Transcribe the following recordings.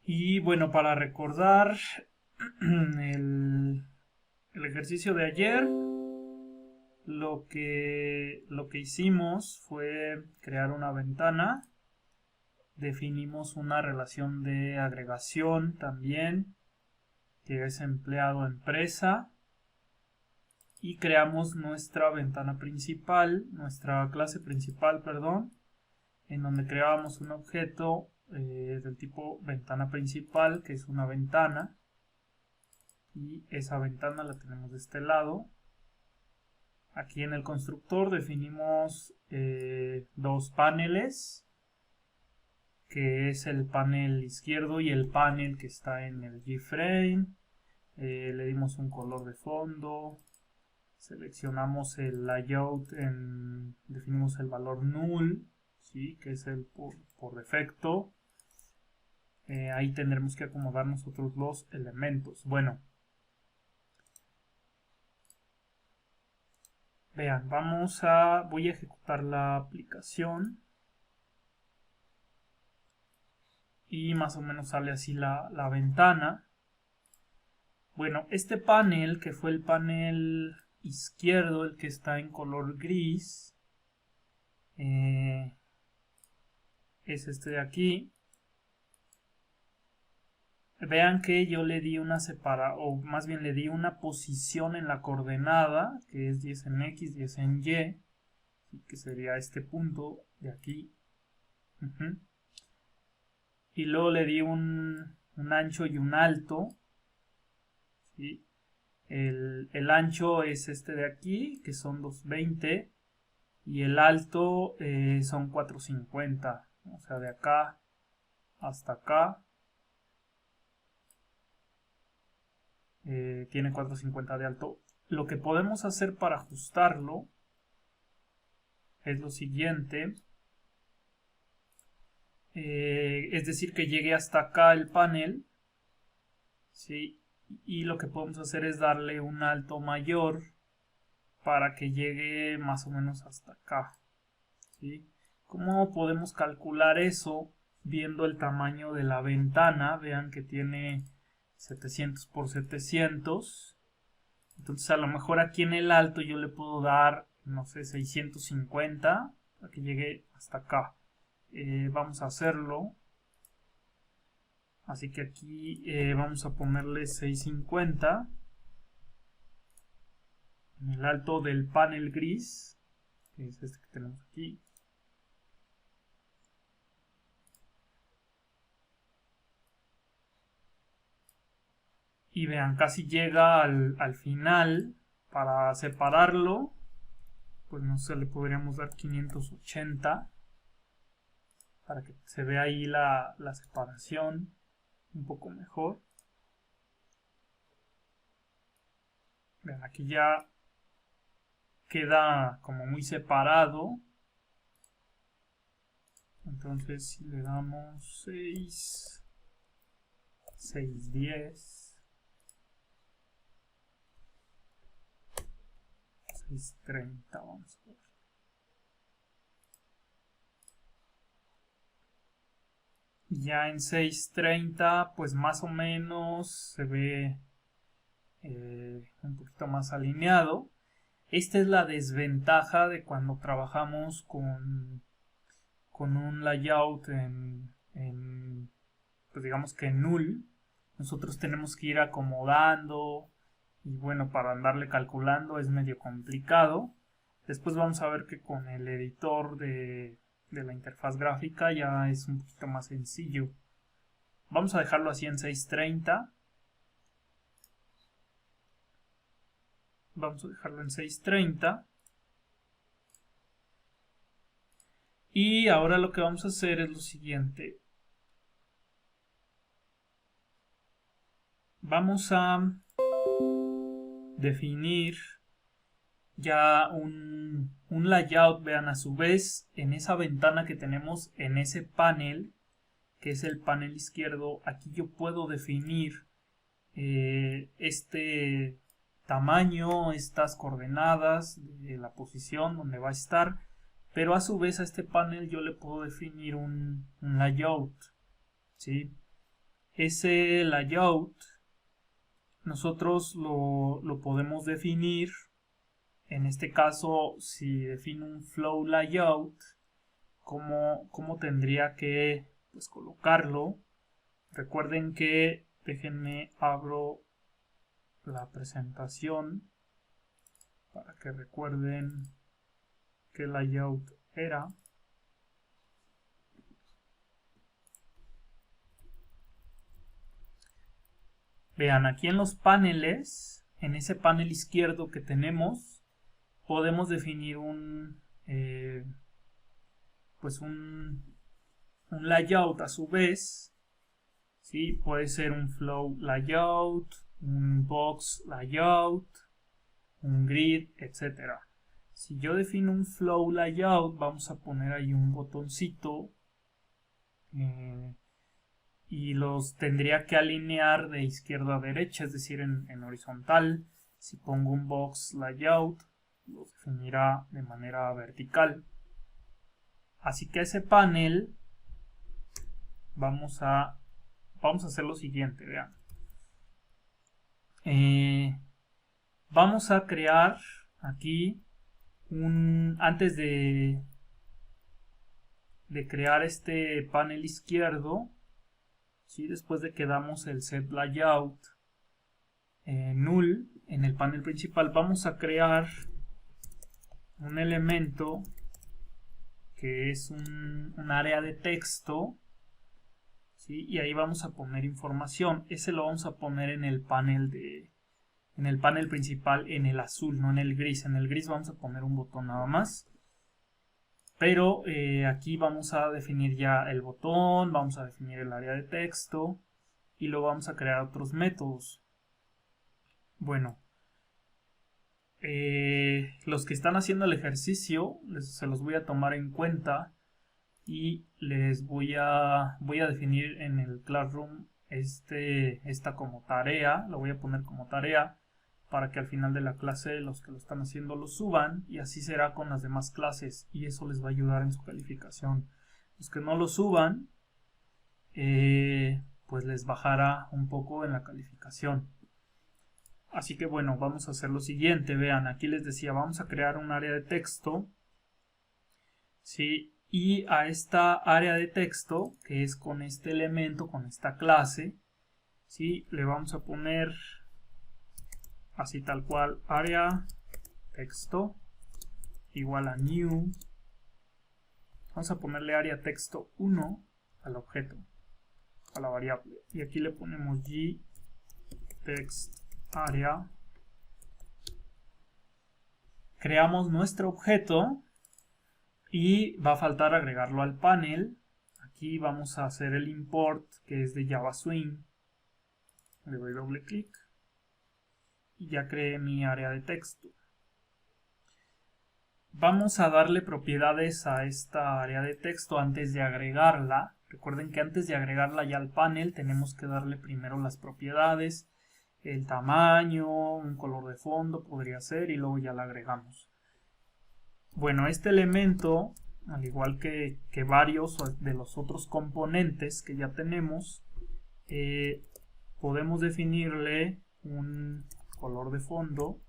Y bueno, para recordar el, el ejercicio de ayer, lo que hicimos fue crear una ventana, definimos una relación de agregación también, que es empleado-empresa, y creamos nuestra ventana principal, nuestra clase principal, perdón, en donde creábamos un objeto del tipo ventana principal, que es una ventana, y esa ventana la tenemos de este lado. Aquí en el constructor definimos dos paneles, que es el panel izquierdo y el panel que está en el G-Frame. Le dimos un color de fondo, seleccionamos el layout, definimos el valor null, ¿sí? Que es el por defecto. Ahí tendremos que acomodar nosotros los elementos. Bueno, vean, voy a ejecutar la aplicación y más o menos sale así la ventana. Bueno, este panel, que fue el panel izquierdo, el que está en color gris, es este de aquí. Vean que yo le di una o más bien le di una posición en la coordenada, que es 10 en X, 10 en Y, que sería este punto de aquí. Y luego le di un ancho y un alto, ¿sí? El ancho es este de aquí, que son 220, y el alto son 450, o sea, de acá hasta acá. Tiene 450 de alto. Lo que podemos hacer para ajustarlo es lo siguiente. Es decir, que llegue hasta acá el panel, ¿sí? Y lo que podemos hacer es darle un alto mayor para que llegue más o menos hasta acá, ¿sí? ¿Cómo podemos calcular eso? Viendo el tamaño de la ventana. Vean que tiene 700 por 700. Entonces a lo mejor aquí en el alto yo le puedo dar, no sé, 650 para que llegue hasta acá. Vamos a hacerlo. Así que aquí vamos a ponerle 650 en el alto del panel gris, que es este que tenemos aquí. Y vean, casi llega al final. Para separarlo, pues no sé, le podríamos dar 580 para que se vea ahí la separación un poco mejor. Vean, aquí ya queda como muy separado. Entonces si le damos 6, 10, 630, vamos a ver. Ya en 630 pues más o menos se ve un poquito más alineado. Esta es la desventaja de cuando trabajamos con un layout pues digamos que en null. Nosotros tenemos que ir acomodando y bueno, para andarle calculando es medio complicado. Después vamos a ver que con el editor de la interfaz gráfica ya es un poquito más sencillo. Vamos a dejarlo así en 630. Vamos a dejarlo en 630. Y ahora lo que vamos a hacer es lo siguiente. Vamos a definir ya un layout. Vean, a su vez, en esa ventana que tenemos en ese panel, que es el panel izquierdo, aquí yo puedo definir este tamaño, estas coordenadas de la posición donde va a estar, pero a su vez a este panel yo le puedo definir un layout, ¿sí? ese layout nosotros lo podemos definir. En este caso, si defino un flow layout, ¿cómo tendría que pues, colocarlo? Recuerden que, déjenme abro la presentación para que recuerden qué layout era. Vean, aquí en los paneles, en ese panel izquierdo que tenemos, podemos definir pues un layout a su vez. ¿Sí? Puede ser un flow layout, un box layout, un grid, etc. Si yo defino un flow layout, vamos a poner ahí un botoncito y los tendría que alinear de izquierda a derecha, es decir, en horizontal. Si pongo un box layout, los definirá de manera vertical. Así que ese panel vamos a hacer lo siguiente, vean. Vamos a crear aquí antes de crear este panel izquierdo, ¿sí? Después de que damos el set layout null en el panel principal, vamos a crear un elemento que es un área de texto, ¿sí? Y ahí vamos a poner información. Ese lo vamos a poner en el panel principal, en el azul, no en el gris. En el gris vamos a poner un botón nada más. Pero aquí vamos a definir ya el botón, vamos a definir el área de texto y luego vamos a crear otros métodos. Bueno, los que están haciendo el ejercicio se los voy a tomar en cuenta y les voy a definir en el Classroom esta como tarea, lo voy a poner como tarea para que al final de la clase los que lo están haciendo lo suban y así será con las demás clases y eso les va a ayudar en su calificación. Los que no lo suban pues les bajará un poco en la calificación. Así que bueno, vamos a hacer lo siguiente. Vean, aquí les decía, vamos a crear un área de texto, ¿sí? Y a esta área de texto, que es con este elemento, con esta clase, ¿sí? Le vamos a poner así tal cual, área texto igual a new. Vamos a ponerle área texto 1 al objeto, a la variable. Y aquí le ponemos getTextArea. Creamos nuestro objeto y va a faltar agregarlo al panel. Aquí vamos a hacer el import que es de Java Swing. Le doy doble clic y ya creé mi área de texto. Vamos a darle propiedades a esta área de texto antes de agregarla. Recuerden que antes de agregarla ya al panel tenemos que darle primero las propiedades, el tamaño, un color de fondo podría ser y luego ya la agregamos. Bueno, este elemento, al igual que varios de los otros componentes que ya tenemos, podemos definirle un color de fondo,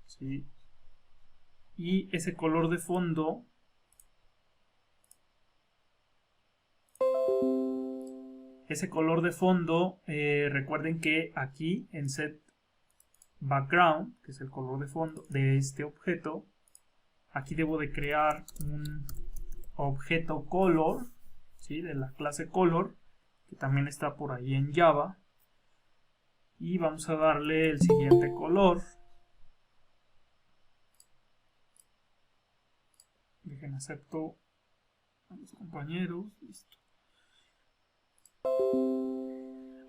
¿sí? Y ese color de fondo recuerden que aquí en set background, que es el color de fondo de este objeto, aquí debo de crear un objeto color, ¿sí? De la clase color, que también está por ahí en Java, y vamos a darle el siguiente color. Dejen acepto a los compañeros, listo.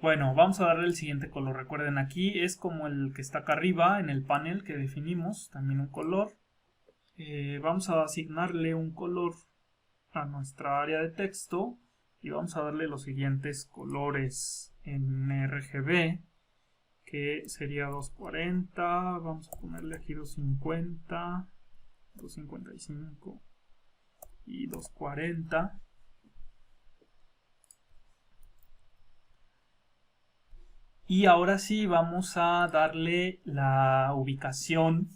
Bueno, vamos a darle el siguiente color. Recuerden, aquí es como el que está acá arriba en el panel que definimos, también un color. Vamos a asignarle un color a nuestra área de texto y vamos a darle los siguientes colores en RGB, que sería 240, vamos a ponerle aquí 250, 255 y 240. Y ahora sí vamos a darle la ubicación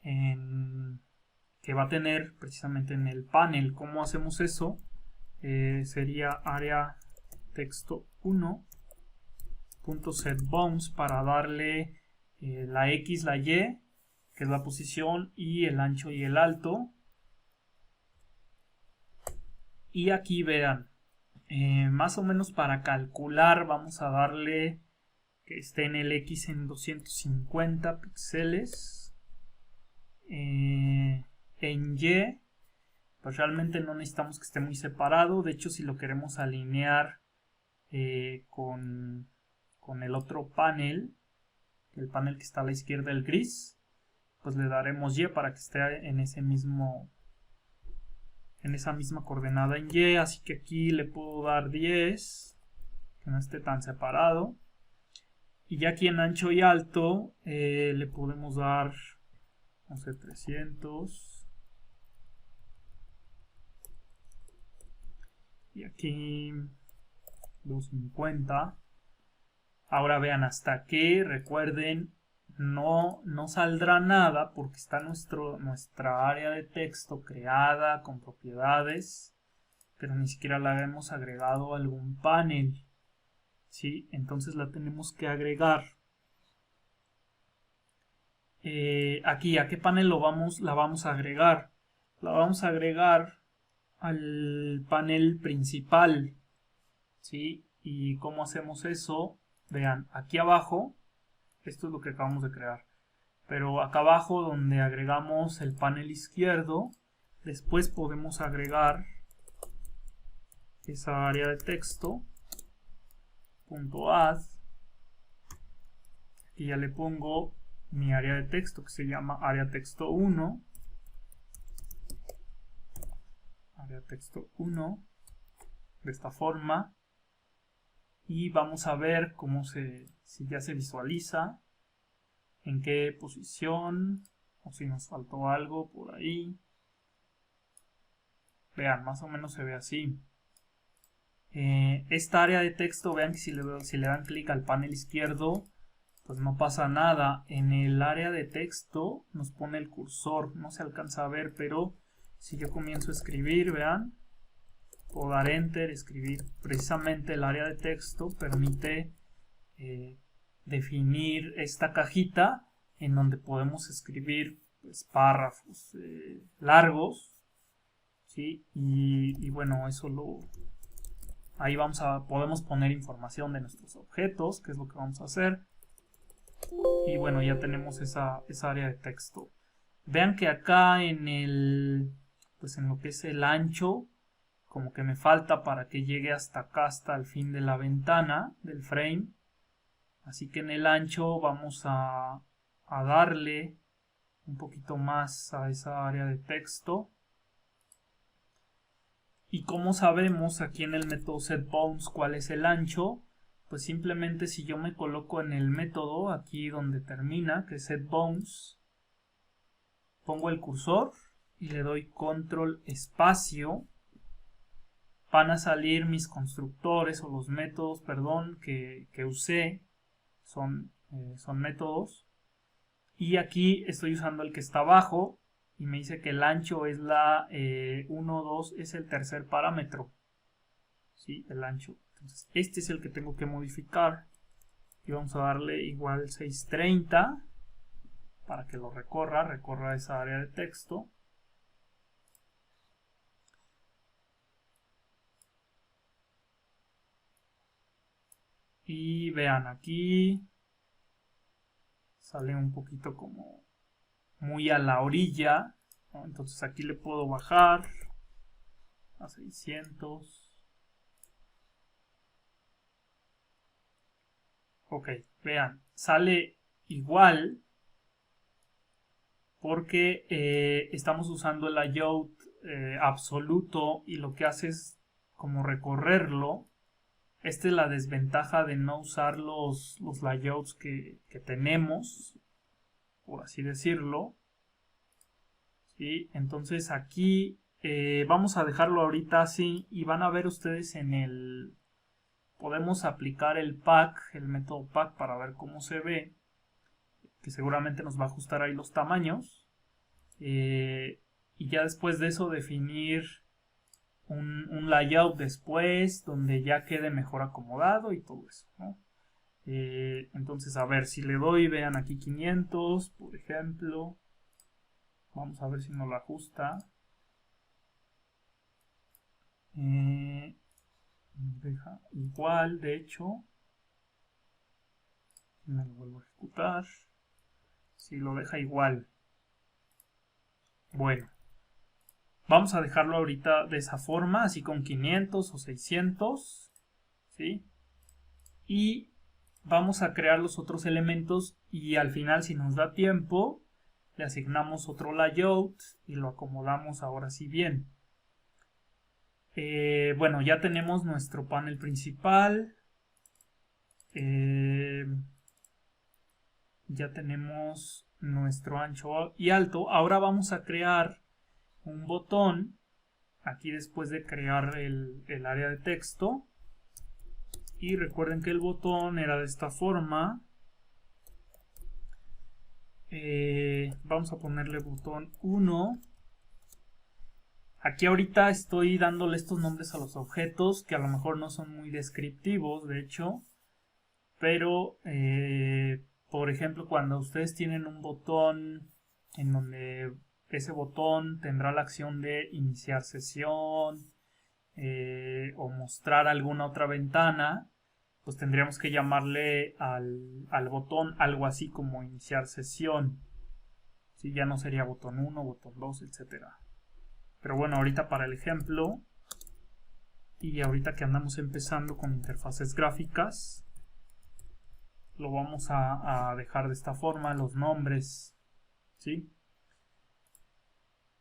que va a tener precisamente en el panel. ¿Cómo hacemos eso? Sería área texto 1.setBounds para darle la X, la Y, que es la posición, y el ancho y el alto. Y aquí vean, más o menos para calcular vamos a darle que esté en el X en 250 píxeles. En Y, pues realmente no necesitamos que esté muy separado. De hecho, si lo queremos alinear con el otro panel, el panel que está a la izquierda, el gris, pues le daremos Y para que esté en esa misma coordenada en Y. Así que aquí le puedo dar 10, que no esté tan separado. Y ya aquí en ancho y alto le podemos dar, no sé, 300. Y aquí 250. Ahora vean, hasta que, recuerden, no saldrá nada porque está nuestra área de texto creada con propiedades, pero ni siquiera la hemos agregado a algún panel. ¿Sí? Entonces la tenemos que agregar. Aquí, ¿a qué panel la vamos a agregar? La vamos a agregar al panel principal. ¿Sí? ¿Y cómo hacemos eso? Vean, aquí abajo, esto es lo que acabamos de crear, pero acá abajo donde agregamos el panel izquierdo, después podemos agregar esa área de texto, .add, y ya le pongo mi área de texto que se llama área texto 1, área texto 1, de esta forma. Y vamos a ver si ya se visualiza, en qué posición, o si nos faltó algo por ahí. Vean, más o menos se ve así. Esta área de texto, vean que si le dan clic al panel izquierdo, pues no pasa nada. En el área de texto nos pone el cursor, no se alcanza a ver, pero si yo comienzo a escribir, vean, puedo dar enter, escribir. Precisamente el área de texto permite definir esta cajita en donde podemos escribir pues, párrafos largos, ¿sí? Y bueno, ahí podemos poner información de nuestros objetos, que es lo que vamos a hacer. Y bueno, ya tenemos esa área de texto. Vean que acá en lo que es el ancho, como que me falta para que llegue hasta acá, hasta el fin de la ventana del frame. Así que en el ancho vamos a darle un poquito más a esa área de texto. Y como sabemos aquí en el método setBounds cuál es el ancho, pues simplemente si yo me coloco en el método aquí donde termina, que es setBounds, pongo el cursor y le doy control espacio, van a salir mis constructores o los métodos, perdón, que usé, son métodos. Y aquí estoy usando el que está abajo y me dice que el ancho es 1, 2, es el tercer parámetro. ¿Sí? El ancho. Entonces, este es el que tengo que modificar. Y vamos a darle igual 630 para que lo recorra esa área de texto. Y vean, aquí sale un poquito como muy a la orilla, ¿no? Entonces aquí le puedo bajar a 600. Ok, vean, sale igual porque estamos usando el layout absoluto y lo que hace es como recorrerlo. Esta es la desventaja de no usar los layouts que tenemos, por así decirlo. ¿Sí? Entonces aquí vamos a dejarlo ahorita así y van a ver ustedes en el podemos aplicar el pack, el método pack, para ver cómo se ve, que seguramente nos va a ajustar ahí los tamaños, y ya después de eso definir un layout después donde ya quede mejor acomodado y todo eso, ¿no? Entonces, a ver, si le doy, vean aquí 500, por ejemplo, vamos a ver si nos lo ajusta. Deja igual, de hecho, me lo vuelvo a ejecutar. Si lo deja igual, bueno, vamos a dejarlo ahorita de esa forma, así con 500 o 600, ¿sí? Y vamos a crear los otros elementos y al final, si nos da tiempo, le asignamos otro layout y lo acomodamos ahora sí bien. Bueno, ya tenemos nuestro panel principal. Ya tenemos nuestro ancho y alto. Ahora vamos a crear un botón aquí después de crear el área de texto. Y recuerden que el botón era de esta forma. Vamos a ponerle botón 1. Aquí ahorita estoy dándole estos nombres a los objetos que a lo mejor no son muy descriptivos, de hecho. Pero, por ejemplo, cuando ustedes tienen un botón en donde ese botón tendrá la acción de iniciar sesión o mostrar alguna otra ventana, pues tendríamos que llamarle al botón algo así como iniciar sesión. ¿Sí? Ya no sería botón 1, botón 2, etcétera. Pero bueno, ahorita para el ejemplo, y ahorita que andamos empezando con interfaces gráficas, lo vamos a dejar de esta forma, los nombres, ¿sí?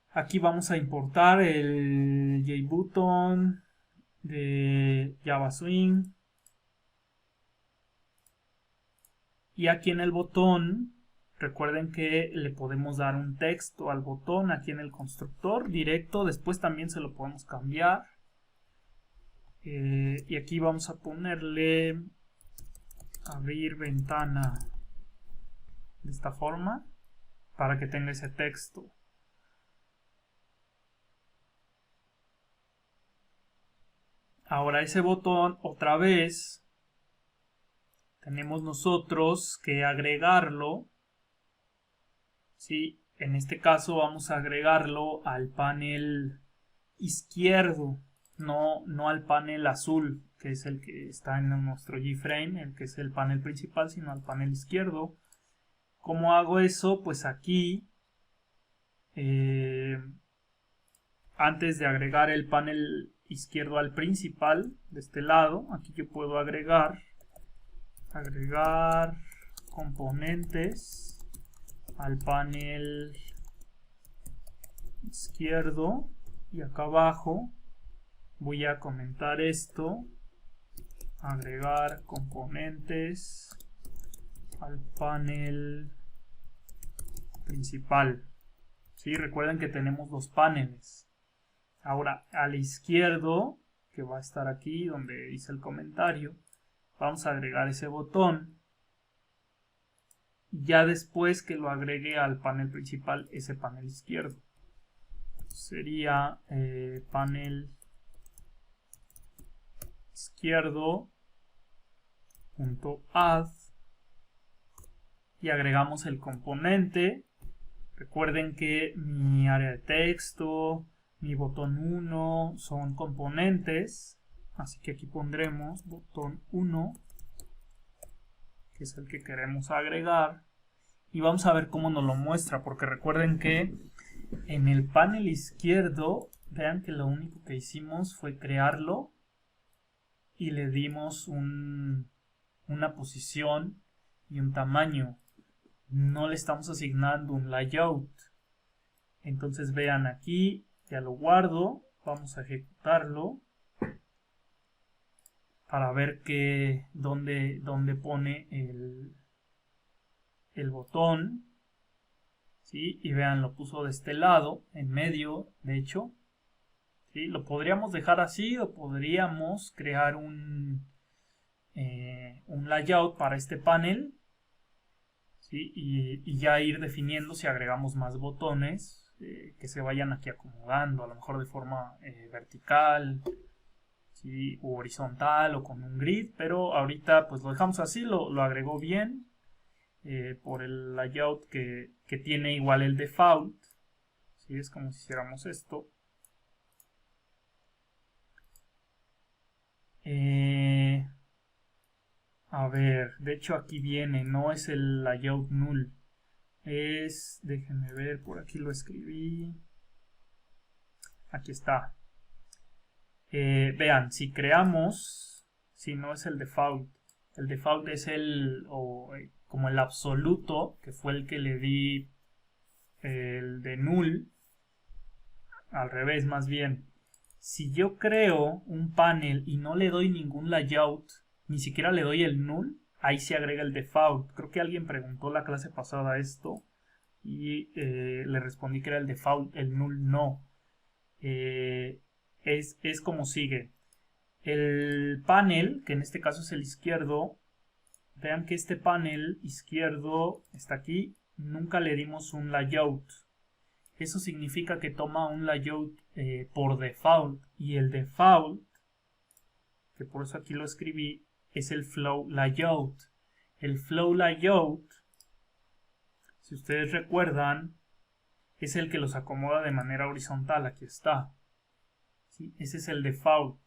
Aquí vamos a importar el JButton de Java Swing. Y aquí en el botón, recuerden que le podemos dar un texto al botón aquí en el constructor directo. Después también se lo podemos cambiar. Y aquí vamos a ponerle abrir ventana de esta forma para que tenga ese texto. Ahora ese botón otra vez tenemos nosotros que agregarlo, ¿sí? En este caso vamos a agregarlo al panel izquierdo, no al panel azul, que es el que está en nuestro JFrame, el que es el panel principal, sino al panel izquierdo. ¿Cómo hago eso? Pues aquí, antes de agregar el panel izquierdo al principal, de este lado, aquí yo puedo agregar componentes al panel izquierdo, y acá abajo voy a comentar esto: agregar componentes al panel principal. ¿Sí? Recuerden que tenemos dos paneles. Ahora al izquierdo, que va a estar aquí donde hice el comentario, vamos a agregar ese botón. Ya después que lo agregue al panel principal, ese panel izquierdo sería panel izquierdo .add, y agregamos el componente. Recuerden que mi área de texto, mi botón 1 son componentes, así que aquí pondremos botón 1, que es el que queremos agregar, y vamos a ver cómo nos lo muestra, porque recuerden que en el panel izquierdo, vean que lo único que hicimos fue crearlo y le dimos una posición y un tamaño. No le estamos asignando un layout. Entonces vean aquí, ya lo guardo, vamos a ejecutarlo para ver dónde pone el botón, ¿sí? Y vean, lo puso de este lado, en medio, de hecho, ¿sí? Lo podríamos dejar así o podríamos crear un un layout para este panel, ¿sí? Y ya ir definiendo si agregamos más botones que se vayan aquí acomodando, a lo mejor de forma vertical, ¿sí? U horizontal o con un grid, pero ahorita pues lo dejamos así, lo agregó bien por el layout que tiene igual el default, ¿sí? Es como si hiciéramos esto. A ver, de hecho aquí viene, no es el layout null, es, déjenme ver, por aquí lo escribí, aquí está. Vean, si creamos, si no es el default es como el absoluto, que fue el que le di el de null, al revés más bien. Si yo creo un panel y no le doy ningún layout, ni siquiera le doy el null, ahí se agrega el default. Creo que alguien preguntó la clase pasada esto y le respondí que era el default, el null no. Es como sigue. El panel, que en este caso es el izquierdo, vean que este panel izquierdo está aquí, nunca le dimos un layout. Eso significa que toma un layout por default, y el default, que por eso aquí lo escribí, es el flow layout. El flow layout, si ustedes recuerdan, es el que los acomoda de manera horizontal. Aquí está, ¿sí? Ese es el default.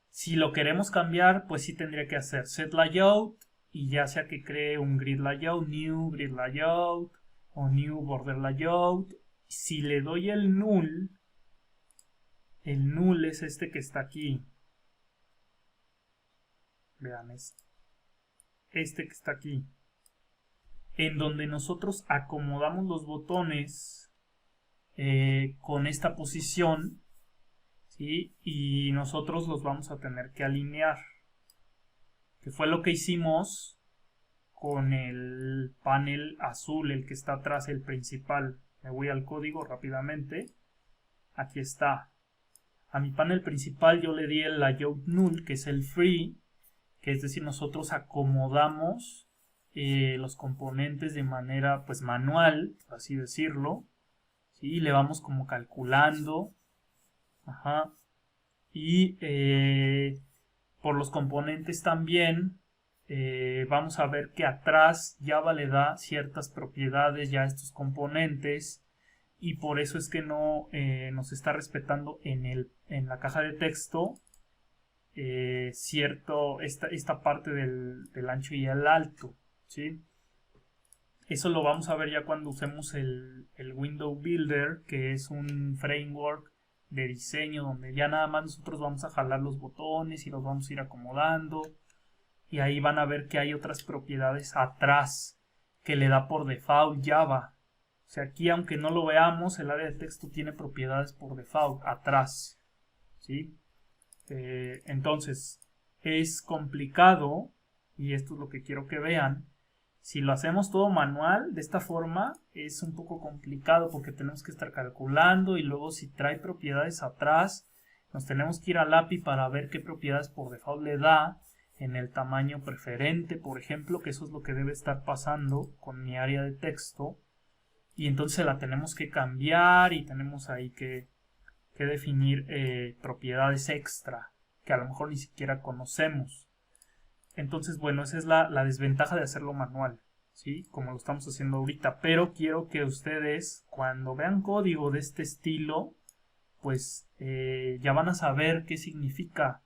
Si lo queremos cambiar, pues sí tendría que hacer set layout, y ya sea que cree un grid layout, new grid layout o new border layout. Si le doy el null es este que está aquí. Vean, es este que está aquí, en donde nosotros acomodamos los botones con esta posición, ¿sí? Y nosotros los vamos a tener que alinear, que fue lo que hicimos con el panel azul, el que está atrás, el principal. Me voy al código rápidamente. Aquí está. A mi panel principal yo le di el layout null, que es el free, que es decir, nosotros acomodamos los componentes de manera pues manual, por así decirlo, ¿sí? Le vamos como calculando, ajá. Y por los componentes también vamos a ver que atrás Java le da ciertas propiedades ya a estos componentes, y por eso es que no nos está respetando en la caja de texto esta parte del ancho y el alto, ¿sí? Eso lo vamos a ver ya cuando usemos el Window Builder, que es un framework de diseño donde ya nada más nosotros vamos a jalar los botones y los vamos a ir acomodando, y ahí van a ver que hay otras propiedades atrás que le da por default Java. O sea, aquí aunque no lo veamos, el área de texto tiene propiedades por default atrás, ¿sí? Entonces es complicado, y esto es lo que quiero que vean. Si lo hacemos todo manual de esta forma es un poco complicado, porque tenemos que estar calculando, y luego si trae propiedades atrás nos tenemos que ir al API para ver qué propiedades por default le da en el tamaño preferente, por ejemplo, que eso es lo que debe estar pasando con mi área de texto, y entonces la tenemos que cambiar y tenemos ahí que definir propiedades extra que a lo mejor ni siquiera conocemos. Entonces, bueno, esa es la desventaja de hacerlo manual, ¿sí? Como lo estamos haciendo ahorita. Pero quiero que ustedes, cuando vean código de este estilo, pues ya van a saber qué significa.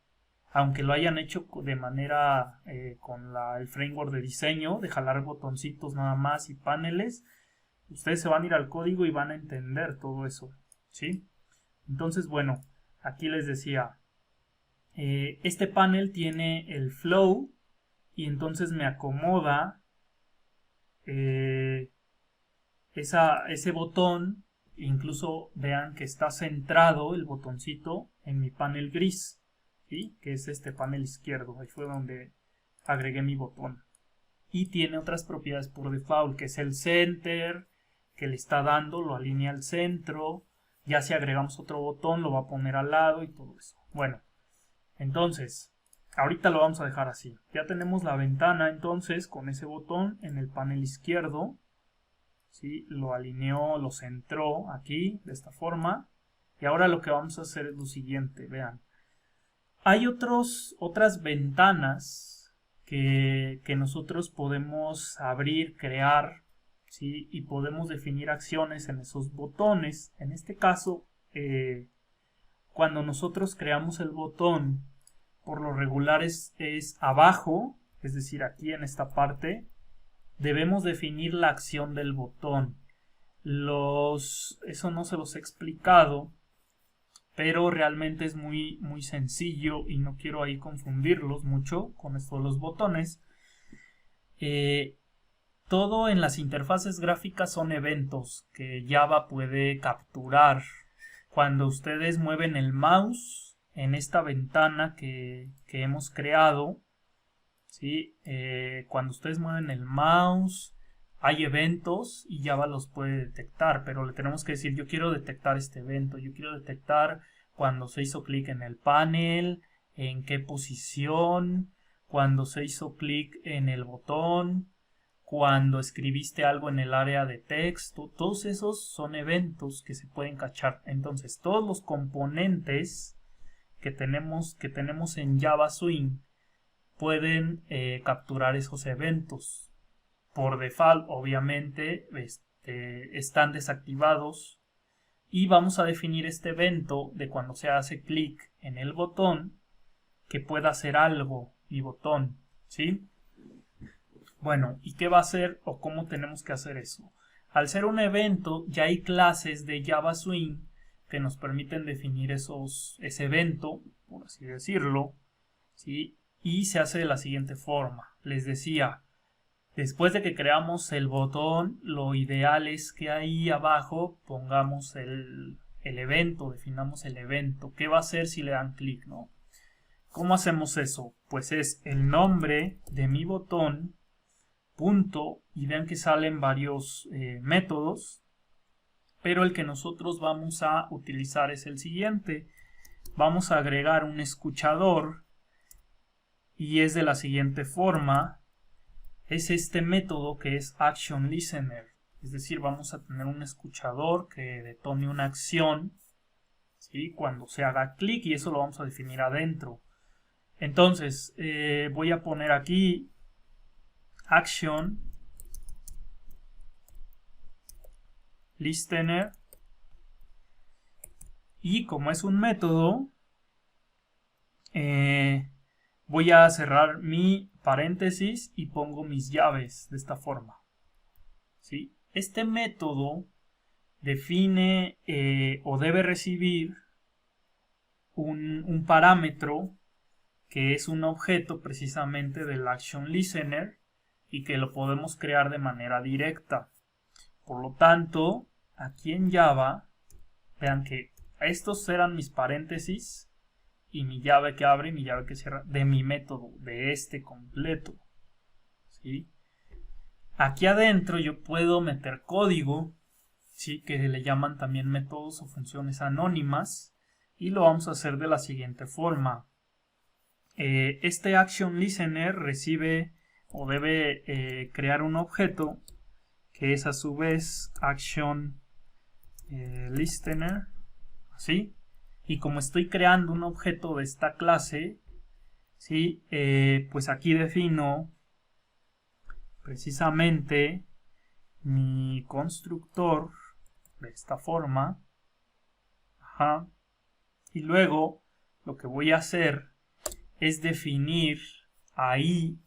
Aunque lo hayan hecho de manera con el framework de diseño, de jalar botoncitos nada más y paneles, ustedes se van a ir al código y van a entender todo eso, ¿sí? Entonces, bueno, aquí les decía, este panel tiene el flow, y entonces me acomoda ese botón. Incluso vean que está centrado el botoncito en mi panel gris, ¿sí? Que es este panel izquierdo. Ahí fue donde agregué mi botón. Y tiene otras propiedades por default, que es el center, que le está dando, lo alinea al centro. Ya si agregamos otro botón lo va a poner al lado y todo eso. Bueno, entonces ahorita lo vamos a dejar así. Ya tenemos la ventana entonces con ese botón en el panel izquierdo. ¿Sí? Lo alineó, lo centró aquí de esta forma. Y ahora lo que vamos a hacer es lo siguiente, vean. Hay otras ventanas que nosotros podemos abrir, crear, ¿sí? Y podemos definir acciones en esos botones. En este caso, cuando nosotros creamos el botón, por lo regular es abajo, es decir, aquí en esta parte, debemos definir la acción del botón. Eso no se los he explicado, pero realmente es muy, muy sencillo y no quiero ahí confundirlos mucho con esto de los botones. Todo en las interfaces gráficas son eventos que Java puede capturar. Cuando ustedes mueven el mouse en esta ventana que hemos creado, ¿sí? Cuando ustedes mueven el mouse hay eventos y Java los puede detectar, pero le tenemos que decir: yo quiero detectar este evento, yo quiero detectar cuando se hizo clic en el panel, en qué posición, cuando se hizo clic en el botón, cuando escribiste algo en el área de texto. Todos esos son eventos que se pueden cachar. Entonces todos los componentes que tenemos en Java Swing pueden capturar esos eventos. Por default, obviamente, están desactivados, y vamos a definir este evento de cuando se hace clic en el botón que pueda hacer algo mi botón, ¿sí? Bueno, ¿y qué va a hacer o cómo tenemos que hacer eso? Al ser un evento, ya hay clases de Java Swing que nos permiten definir ese evento, por así decirlo, ¿sí? Y se hace de la siguiente forma. Les decía, después de que creamos el botón, lo ideal es que ahí abajo pongamos el evento, definamos el evento. ¿Qué va a hacer si le dan clic, no? ¿Cómo hacemos eso? Pues es el nombre de mi botón, punto, y vean que salen varios métodos, pero el que nosotros vamos a utilizar es el siguiente. Vamos a agregar un escuchador y es de la siguiente forma. Es este método que es Action Listener, es decir, vamos a tener un escuchador que detone una acción, ¿sí? Cuando se haga clic, y eso lo vamos a definir adentro. Entonces voy a poner aquí Action Listener, y como es un método, voy a cerrar mi paréntesis y pongo mis llaves de esta forma, ¿sí? Este método define o debe recibir un parámetro que es un objeto precisamente del Action Listener y que lo podemos crear de manera directa. Por lo tanto, aquí en Java, vean que estos eran mis paréntesis y mi llave que abre y mi llave que cierra de mi método, de este completo, ¿sí? Aquí adentro yo puedo meter código, ¿sí? Que le llaman también métodos o funciones anónimas, y lo vamos a hacer de la siguiente forma. Este Action Listener recibe o debe crear un objeto que es a su vez Action Listener, ¿sí? Y como estoy creando un objeto de esta clase, ¿sí? Pues aquí defino precisamente mi constructor de esta forma. Ajá. Y luego lo que voy a hacer es definir ahí,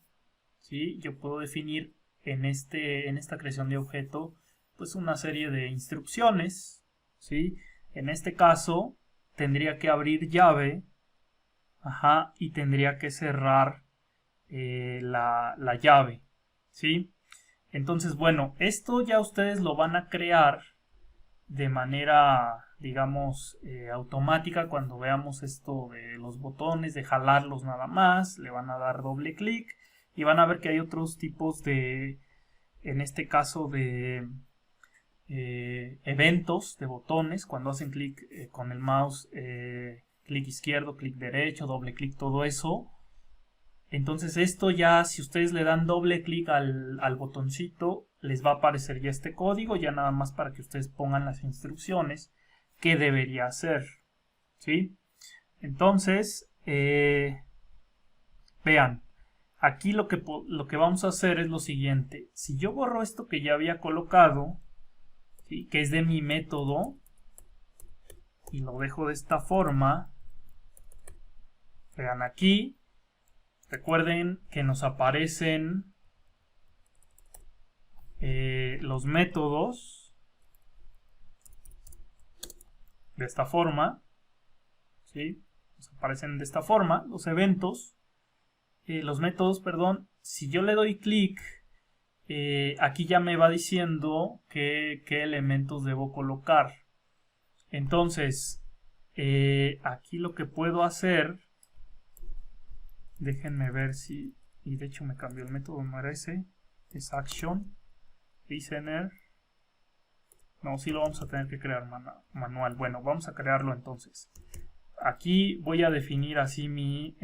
¿sí? Yo puedo definir en esta creación de objeto pues una serie de instrucciones, ¿sí? En este caso tendría que abrir llave, ajá, y tendría que cerrar la llave, ¿sí? Entonces, bueno, esto ya ustedes lo van a crear de manera, digamos, automática. Cuando veamos esto de los botones, de jalarlos nada más, le van a dar doble clic y van a ver que hay otros tipos de, en este caso, de eventos de botones. Cuando hacen clic con el mouse, clic izquierdo, clic derecho, doble clic, todo eso, Entonces esto ya, si ustedes le dan doble clic al botoncito, les va a aparecer ya este código, ya nada más para que ustedes pongan las instrucciones que debería hacer, ¿sí? Entonces, vean, aquí lo que vamos a hacer es lo siguiente. Si yo borro esto que ya había colocado, ¿sí?, que es de mi método, y lo dejo de esta forma, vean aquí, recuerden que nos aparecen los métodos de esta forma, ¿sí? Nos aparecen de esta forma los eventos, los métodos, perdón. Si yo le doy clic, aquí ya me va diciendo qué elementos debo colocar. Entonces, aquí lo que puedo hacer, déjenme ver si, y de hecho me cambió el método, no era ese, es action listener. No, sí lo vamos a tener que crear manual. Bueno, vamos a crearlo entonces. Aquí voy a definir así mi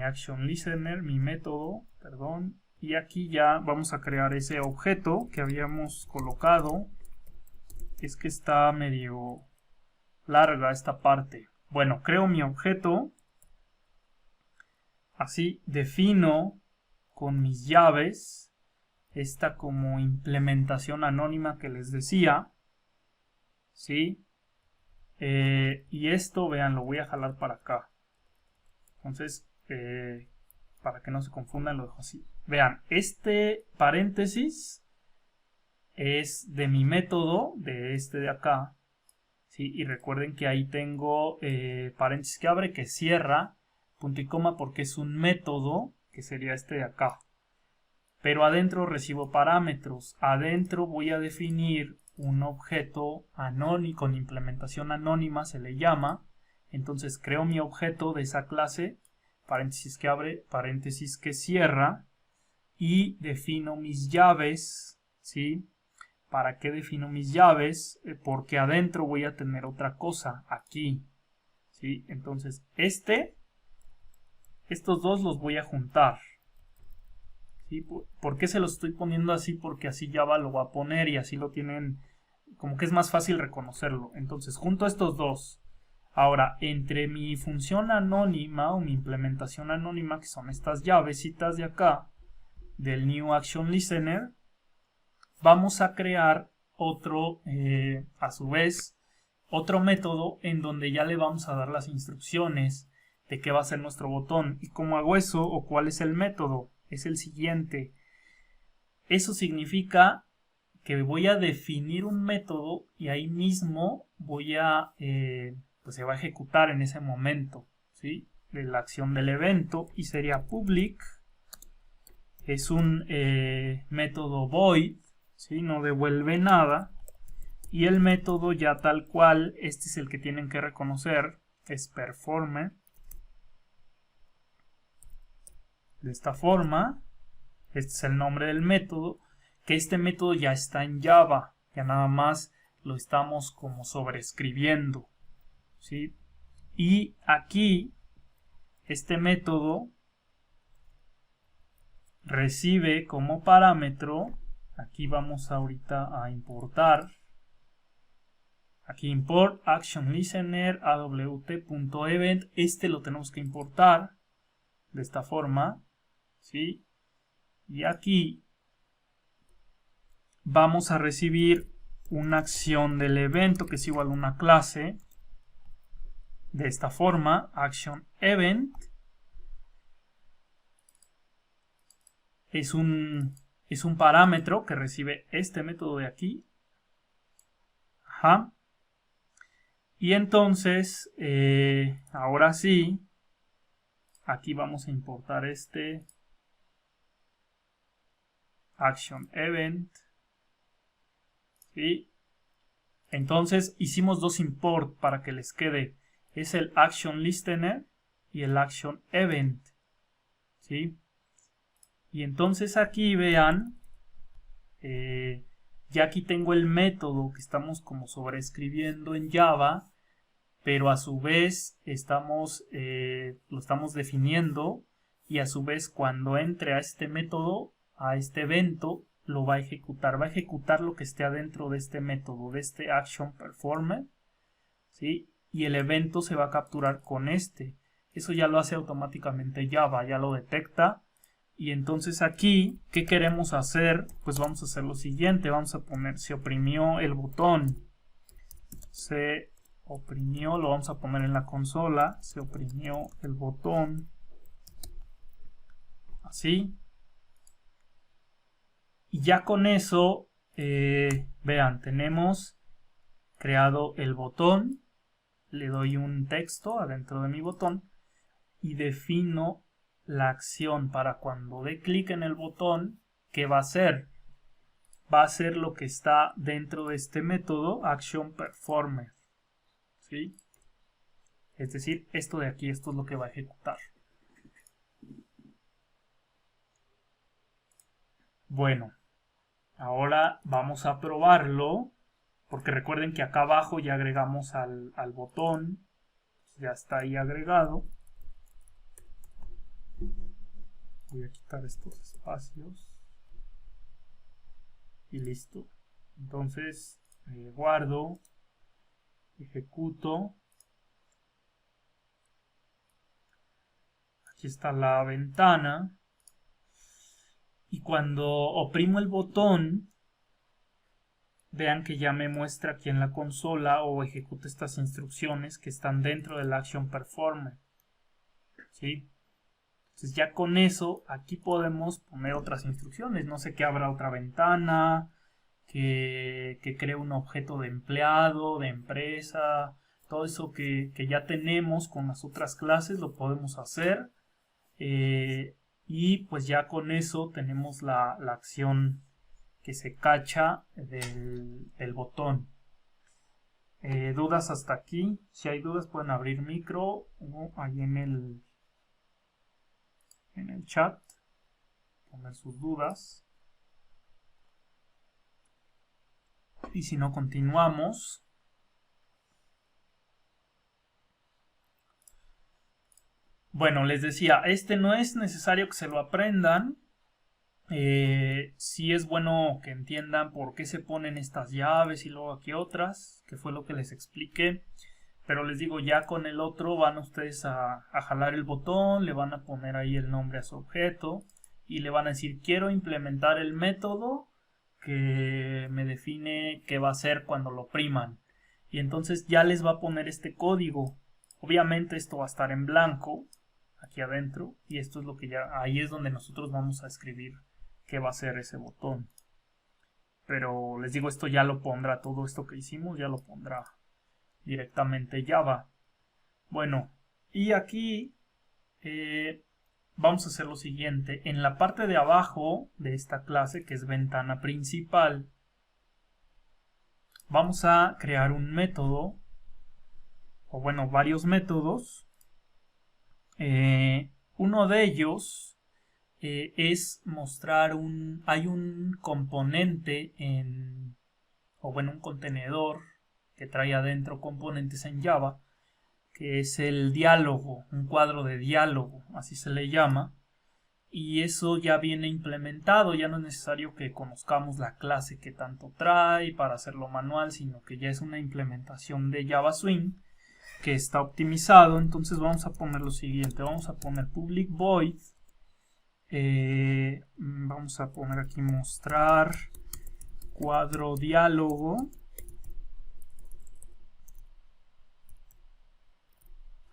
action listener, mi método, perdón. Y aquí ya vamos a crear ese objeto que habíamos colocado. Es que está medio larga esta parte. Bueno, creo mi objeto. Así defino con mis llaves esta como implementación anónima que les decía, ¿sí? Y esto, vean, lo voy a jalar para acá. Entonces, para que no se confundan, lo dejo así. Vean, este paréntesis es de mi método, de este de acá, ¿sí? Y recuerden que ahí tengo paréntesis que abre, que cierra, punto y coma, porque es un método, que sería este de acá. Pero adentro recibo parámetros. Adentro voy a definir un objeto anónimo, con implementación anónima se le llama. Entonces creo mi objeto de esa clase, paréntesis que abre, paréntesis que cierra, y defino mis llaves, ¿sí? ¿Para qué defino mis llaves? Porque adentro voy a tener otra cosa, aquí, ¿sí? Entonces estos dos los voy a juntar. ¿Sí? ¿Por qué se los estoy poniendo así? Porque así Java lo va a poner y así lo tienen, como que es más fácil reconocerlo. Entonces junto a estos dos. Ahora, entre mi función anónima o mi implementación anónima, que son estas llavecitas de acá, del New Action Listener, vamos a crear otro, a su vez, otro método en donde ya le vamos a dar las instrucciones de qué va a ser nuestro botón. ¿Y cómo hago eso? ¿O cuál es el método? Es el siguiente. Eso significa que voy a definir un método y ahí mismo voy a, pues se va a ejecutar en ese momento, ¿sí? De la acción del evento, y sería public. Es un método void, ¿sí? No devuelve nada. Y el método ya tal cual, este es el que tienen que reconocer, es performe. De esta forma, este es el nombre del método, que este método ya está en Java, ya nada más lo estamos como sobreescribiendo, ¿sí? Y aquí, este método recibe como parámetro, aquí vamos ahorita a importar, aquí import action listener awt.event, este lo tenemos que importar de esta forma, ¿sí? Y aquí vamos a recibir una acción del evento que es igual a una clase de esta forma, action event. Es un parámetro que recibe este método de aquí. Ajá. Y entonces, ahora sí, aquí vamos a importar este action event, ¿sí? Entonces hicimos dos import para que les quede, es el action listener y el action event, ¿sí? Y entonces aquí vean, ya aquí tengo el método que estamos como sobreescribiendo en Java, pero a su vez lo estamos definiendo, y a su vez cuando entre a este método, a este evento, lo va a ejecutar lo que esté adentro de este método, de este action performer, ¿sí? Y el evento se va a capturar con este. Eso ya lo hace automáticamente Java, ya lo detecta. Y entonces aquí, ¿qué queremos hacer? Pues vamos a hacer lo siguiente, vamos a poner, se oprimió el botón, se oprimió, lo vamos a poner en la consola, se oprimió el botón, así. Y ya con eso, vean, tenemos creado el botón, le doy un texto adentro de mi botón y defino la acción para cuando dé clic en el botón, ¿qué va a hacer? Va a hacer lo que está dentro de este método action performer, ¿sí? Es decir, esto de aquí, esto es lo que va a ejecutar. Bueno, ahora vamos a probarlo, porque recuerden que acá abajo ya agregamos al botón, ya está ahí agregado. Voy a quitar estos espacios y listo. Entonces guardo, ejecuto. Aquí está la ventana. Y cuando oprimo el botón, vean que ya me muestra aquí en la consola o ejecuta estas instrucciones que están dentro del Action Performer, ¿sí? Entonces ya con eso aquí podemos poner otras instrucciones. No sé, que abra otra ventana, que cree un objeto de empleado, de empresa. Todo eso que ya tenemos con las otras clases lo podemos hacer. Y pues ya con eso tenemos la acción que se cacha del botón. ¿Dudas hasta aquí? Si hay dudas pueden abrir micro o ahí en el chat, poner sus dudas. Y si no, continuamos. Bueno, les decía, no es necesario que se lo aprendan. Sí es bueno que entiendan por qué se ponen estas llaves y luego aquí otras, que fue lo que les expliqué. Pero les digo, ya con el otro van ustedes a jalar el botón, le van a poner ahí el nombre a su objeto y le van a decir: quiero implementar el método que me define qué va a hacer cuando lo opriman. Y entonces ya les va a poner este código. Obviamente esto va a estar en blanco aquí adentro, y esto es lo que ya, ahí es donde nosotros vamos a escribir qué va a hacer ese botón. Pero les digo, esto ya lo pondrá, todo esto que hicimos ya lo pondrá directamente Java. Bueno, y aquí vamos a hacer lo siguiente. En la parte de abajo de esta clase, que es ventana principal, vamos a crear un método, o bueno, varios métodos. Uno de ellos es mostrar hay un componente o bueno, un contenedor que trae adentro componentes en Java, que es el diálogo, un cuadro de diálogo, así se le llama, y eso ya viene implementado. Ya no es necesario que conozcamos la clase que tanto trae para hacerlo manual, sino que ya es una implementación de Java Swing que está optimizado. Entonces vamos a poner lo siguiente, vamos a poner public void, vamos a poner aquí mostrar cuadro diálogo,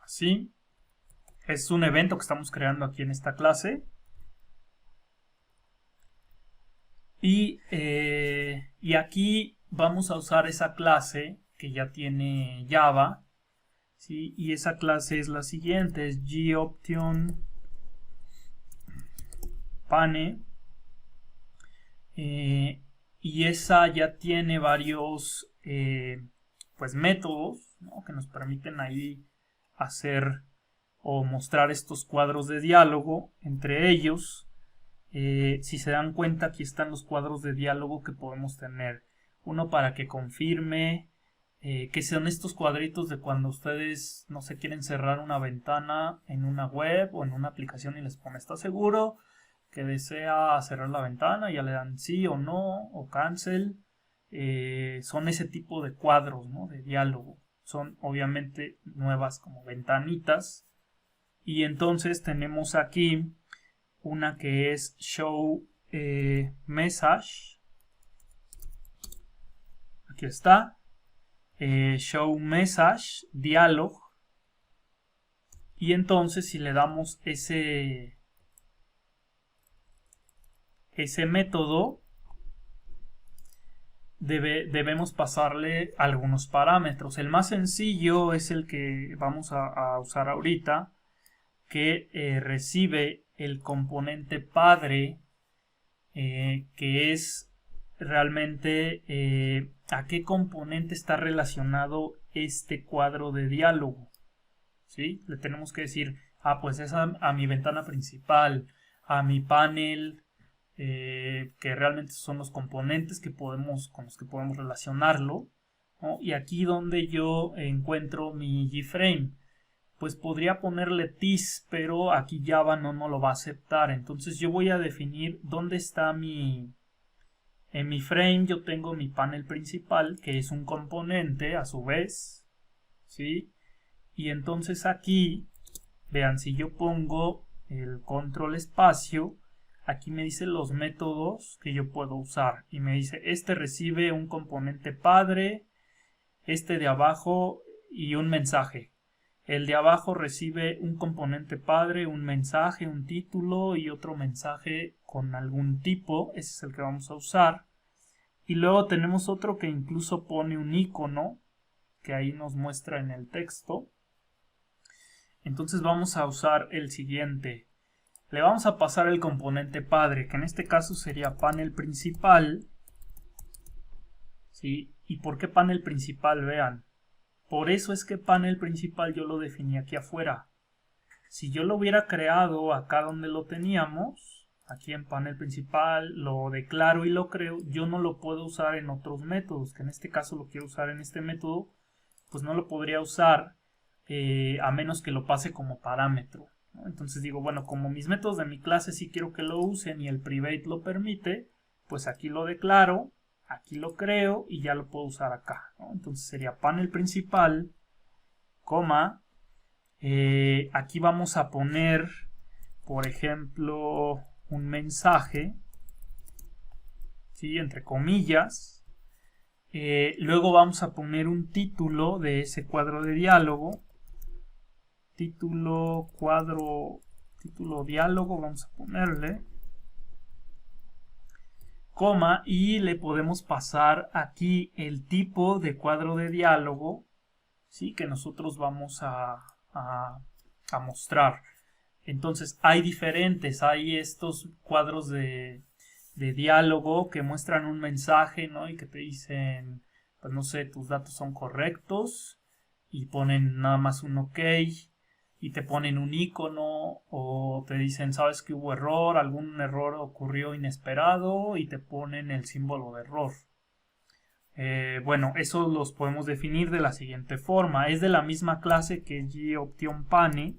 así. Es un evento que estamos creando aquí en esta clase. Y aquí vamos a usar esa clase que ya tiene Java, ¿sí? Y esa clase es la siguiente, es gOption pane, y esa ya tiene varios pues métodos, ¿no?, que nos permiten ahí hacer o mostrar estos cuadros de diálogo. Entre ellos, si se dan cuenta, aquí están los cuadros de diálogo que podemos tener. Uno para que confirme que son estos cuadritos de cuando ustedes no se quieren cerrar una ventana en una web o en una aplicación y les pone ¿está seguro que desea cerrar la ventana? Ya le dan sí o no o cancel. Son ese tipo de cuadros, ¿no? De diálogo. Son obviamente nuevas como ventanitas. Y entonces tenemos aquí una que es show message. Aquí está. Show message dialog. Y entonces si le damos ese método, debemos pasarle algunos parámetros. El más sencillo es el que vamos a usar ahorita, que recibe el componente padre, que es realmente a qué componente está relacionado este cuadro de diálogo. ¿Sí? Le tenemos que decir, pues es a mi ventana principal, a mi panel, que realmente son los componentes con los que podemos relacionarlo, ¿no? Y aquí donde yo encuentro mi gframe, pues podría ponerle TIS, pero aquí Java no lo va a aceptar. Entonces yo voy a definir dónde está en mi frame. Yo tengo mi panel principal, que es un componente a su vez, ¿sí? Y entonces aquí, vean, si yo pongo el control espacio, aquí me dice los métodos que yo puedo usar. Y me dice, este recibe un componente padre, este de abajo y un mensaje. El de abajo recibe un componente padre, un mensaje, un título y otro mensaje con algún tipo. Ese es el que vamos a usar. Y luego tenemos otro que incluso pone un icono, que ahí nos muestra en el texto. Entonces vamos a usar el siguiente. Le vamos a pasar el componente padre, que en este caso sería panel principal. ¿Sí? ¿Y por qué panel principal? Vean. Por eso es que panel principal yo lo definí aquí afuera. Si yo lo hubiera creado acá donde lo teníamos, aquí en panel principal, lo declaro y lo creo, yo no lo puedo usar en otros métodos, que en este caso lo quiero usar en este método, pues no lo podría usar a menos que lo pase como parámetro, ¿no? Entonces digo, bueno, como mis métodos de mi clase sí quiero que lo usen y el private lo permite, pues aquí lo declaro, aquí lo creo y ya lo puedo usar acá, ¿no? Entonces sería panel principal, coma, aquí vamos a poner, por ejemplo, un mensaje, ¿sí? Entre comillas. Luego vamos a poner un título de ese cuadro de diálogo. Título diálogo, vamos a ponerle. Coma, y le podemos pasar aquí el tipo de cuadro de diálogo, ¿sí? Que nosotros vamos a mostrar. Entonces hay diferentes, hay estos cuadros de diálogo que muestran un mensaje, ¿no? Y que te dicen, pues no sé, tus datos son correctos y ponen nada más un OK y te ponen un icono o te dicen, sabes que hubo error, algún error ocurrió inesperado y te ponen el símbolo de error. Bueno, eso los podemos definir de la siguiente forma. Es de la misma clase que GOptionPane.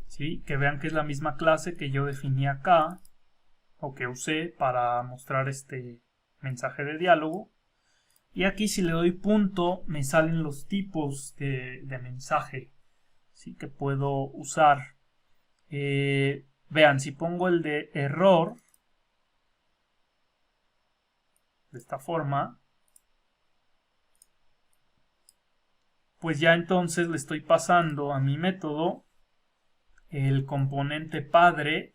¿Sí? Que vean que es la misma clase que yo definí acá o que usé para mostrar este mensaje de diálogo. Y aquí si le doy punto me salen los tipos de mensaje, ¿sí? Que puedo usar. Vean, si pongo el de error de esta forma, pues ya entonces le estoy pasando a mi método el componente padre,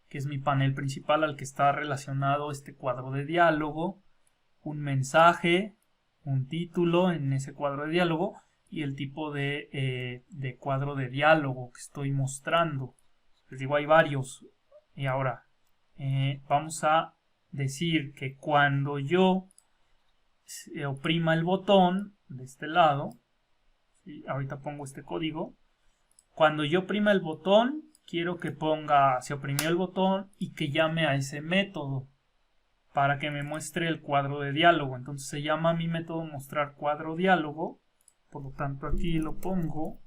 que es mi panel principal al que está relacionado este cuadro de diálogo, un mensaje, un título en ese cuadro de diálogo y el tipo de cuadro de diálogo que estoy mostrando. Les digo, hay varios. Y ahora vamos a decir que cuando yo oprima el botón de este lado, ¿sí? Ahorita pongo este código. Cuando yo oprima el botón, quiero que ponga, se oprimió el botón y que llame a ese método para que me muestre el cuadro de diálogo. Entonces se llama mi método mostrar cuadro diálogo. Por lo tanto aquí lo pongo,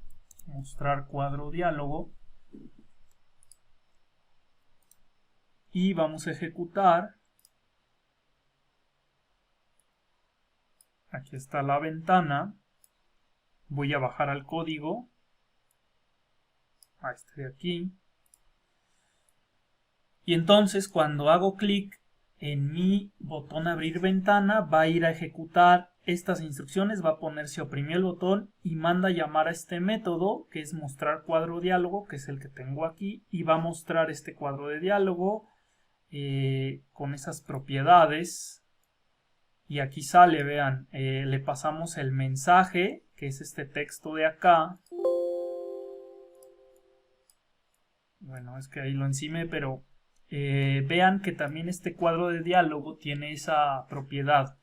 mostrar cuadro diálogo. Y vamos a ejecutar. Aquí está la ventana. Voy a bajar al código. A este de aquí. Y entonces cuando hago clic en mi botón abrir ventana, va a ir a ejecutar estas instrucciones, va a poner si oprimió el botón y manda a llamar a este método que es mostrar cuadro diálogo, que es el que tengo aquí, y va a mostrar este cuadro de diálogo con esas propiedades. Y aquí sale, vean, le pasamos el mensaje, que es este texto de acá. Bueno, es que ahí lo encimé, pero vean que también este cuadro de diálogo tiene esa propiedad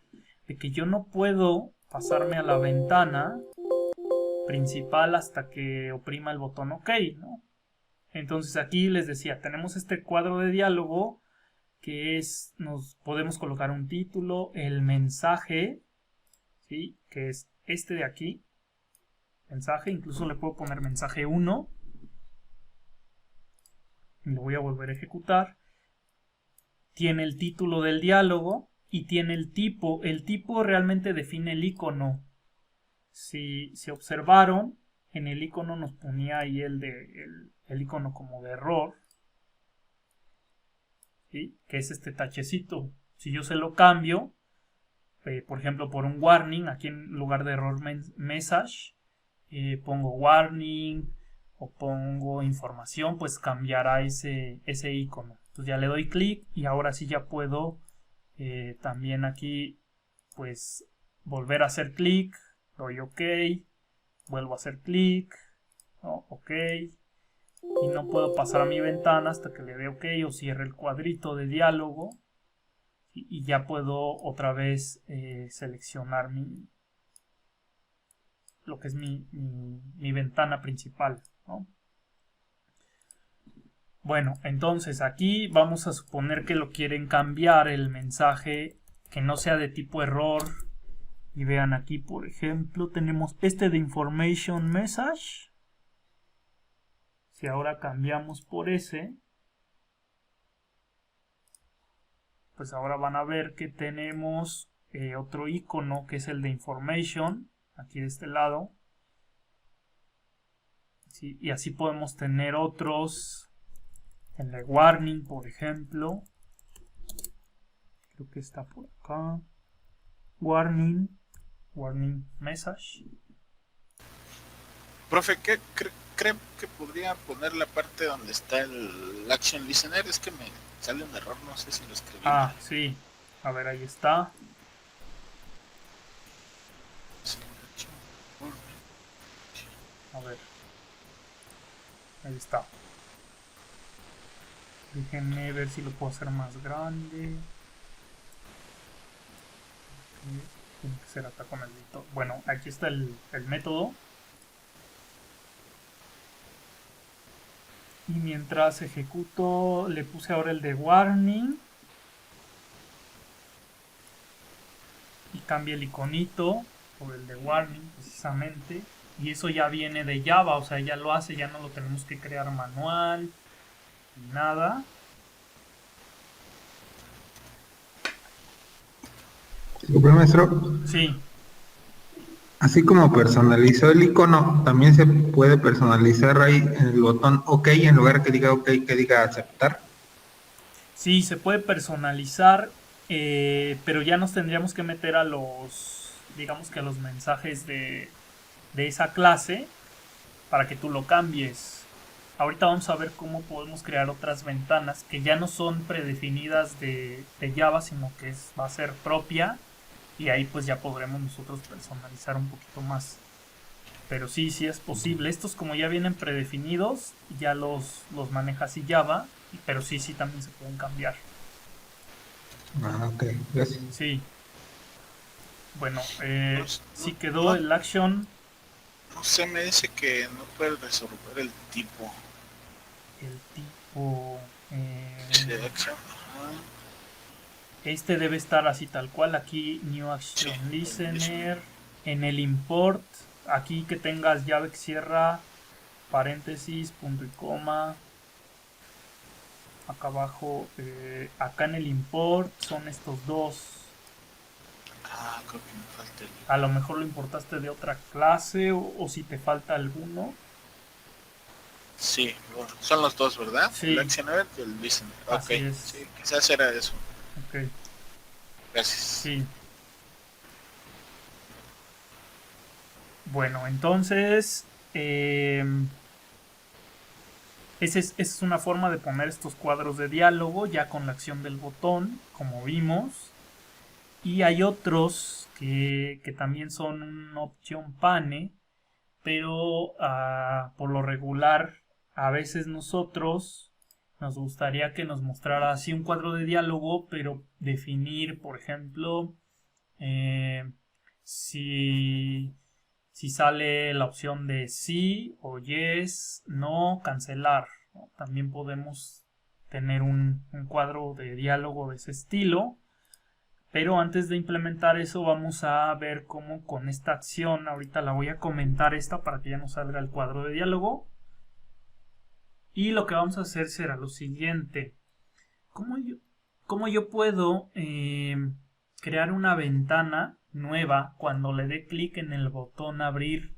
de que yo no puedo pasarme a la ventana principal hasta que oprima el botón OK, ¿no? Entonces aquí les decía, tenemos este cuadro de diálogo que es, nos podemos colocar un título, el mensaje, ¿sí? Que es este de aquí, mensaje, incluso le puedo poner mensaje 1, y lo voy a volver a ejecutar. Tiene el título del diálogo y tiene el tipo realmente define el icono. Si observaron, en el icono nos ponía ahí el icono como de error, ¿sí? Que es este tachecito. Si yo se lo cambio, por ejemplo por un warning, aquí en lugar de error message, pongo warning o pongo información, pues cambiará ese icono. Entonces ya le doy clic y ahora sí ya puedo también aquí pues volver a hacer clic, doy OK, vuelvo a hacer clic, ¿no? OK, y no puedo pasar a mi ventana hasta que le dé OK o cierre el cuadrito de diálogo y ya puedo otra vez seleccionar lo que es mi ventana principal, ¿no? Bueno, entonces aquí vamos a suponer que lo quieren cambiar el mensaje que no sea de tipo error. Y vean aquí, por ejemplo, tenemos este de information message. Si ahora cambiamos por ese, pues ahora van a ver que tenemos otro icono que es el de information, aquí de este lado. ¿Sí? Y así podemos tener otros, el de warning, por ejemplo. Creo que está por acá. Warning message. Profe, ¿qué cree que podría poner la parte donde está el Action Listener? Es que me sale un error, no sé si lo escribí. Ah, sí. A ver, ahí está. A ver. Ahí está. Déjenme ver si lo puedo hacer más grande. Tiene que ser acá con el editor. Bueno, aquí está el método. Y mientras ejecuto, le puse ahora el de warning. Y cambia el iconito por el de warning precisamente. Y eso ya viene de Java, o sea, ya lo hace, ya no lo tenemos que crear manual. Ni nada. Maestro, Sí. así como personalizó el icono, también se puede personalizar ahí en el botón OK en lugar que diga OK, que diga aceptar. Sí, se puede personalizar, pero ya nos tendríamos que meter a los, digamos que a los mensajes de esa clase para que tú lo cambies. Ahorita vamos a ver cómo podemos crear otras ventanas que ya no son predefinidas de Java, sino que va a ser propia y ahí pues ya podremos nosotros personalizar un poquito más. Pero sí, sí es posible. Estos como ya vienen predefinidos, ya los maneja así Java, pero sí, sí también se pueden cambiar. Ah, ok, gracias. Sí. Bueno, sí No, quedó el action. no sé, me dice que no puede resolver el tipo. El tipo... Sí, action. Ajá. Este debe estar así tal cual. Aquí New Action Listener. En el import, aquí que tengas llave que cierra, paréntesis, punto y coma. Acá abajo, acá en el import son estos dos. Creo que me falta el... A lo mejor lo importaste de otra clase o si te falta alguno. Sí, bueno, son los dos, ¿verdad? Sí. El Actioner y el Listener. Así Ok, es. sí, quizás era eso. Ok, Gracias. sí. Bueno, entonces, esa es una forma de poner estos cuadros de diálogo ya con la acción del botón, como vimos. Y hay otros que también son una opción pane, pero por lo regular a veces nosotros nos gustaría que nos mostrara así un cuadro de diálogo, pero definir, por ejemplo, si sale la opción de sí o yes, no, cancelar, ¿no? También podemos tener un cuadro de diálogo de ese estilo. Pero antes de implementar eso vamos a ver cómo con esta acción, ahorita la voy a comentar esta para que ya nos salga el cuadro de diálogo. Y lo que vamos a hacer será lo siguiente. ¿Cómo yo puedo crear una ventana nueva cuando le dé clic en el botón abrir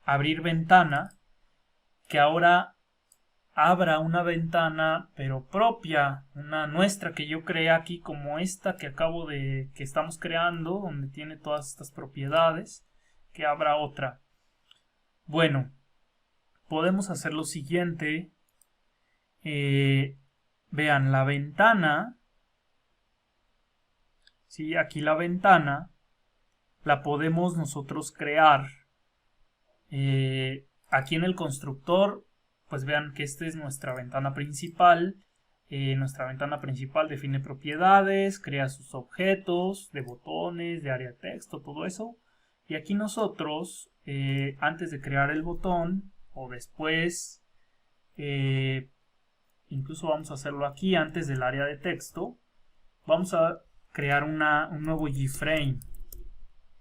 ventana? Que ahora abra una ventana pero propia, una nuestra que yo creé aquí como esta que que estamos creando, donde tiene todas estas propiedades, que abra otra. Bueno, podemos hacer lo siguiente. Vean la ventana, ¿sí? Aquí la ventana la podemos nosotros crear. Aquí en el constructor, pues vean que esta es nuestra ventana principal. Nuestra ventana principal define propiedades, crea sus objetos de botones, de área de texto, todo eso. Y aquí nosotros, antes de crear el botón o después, incluso vamos a hacerlo aquí antes del área de texto, vamos a crear un nuevo gframe.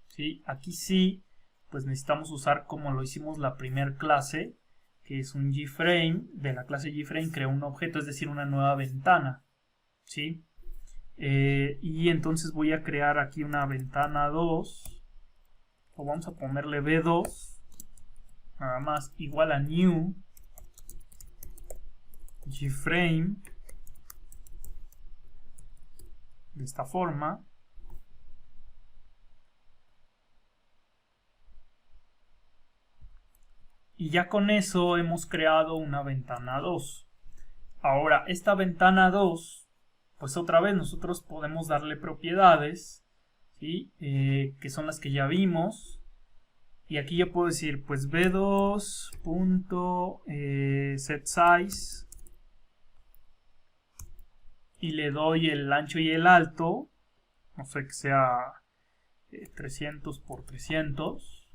¿Sí? Aquí sí, pues necesitamos usar como lo hicimos la primera clase, que es un gframe. De la clase gframe crea un objeto, es decir, una nueva ventana, ¿sí? Y entonces voy a crear aquí una ventana 2, o vamos a ponerle b2, nada más, igual a new gframe, de esta forma. Y ya con eso hemos creado una ventana 2. Ahora, esta ventana 2, pues otra vez nosotros podemos darle propiedades, ¿sí? Que son las que ya vimos. Y aquí yo puedo decir, pues b2.setSize y le doy el ancho y el alto, no sé, que sea 300 por 300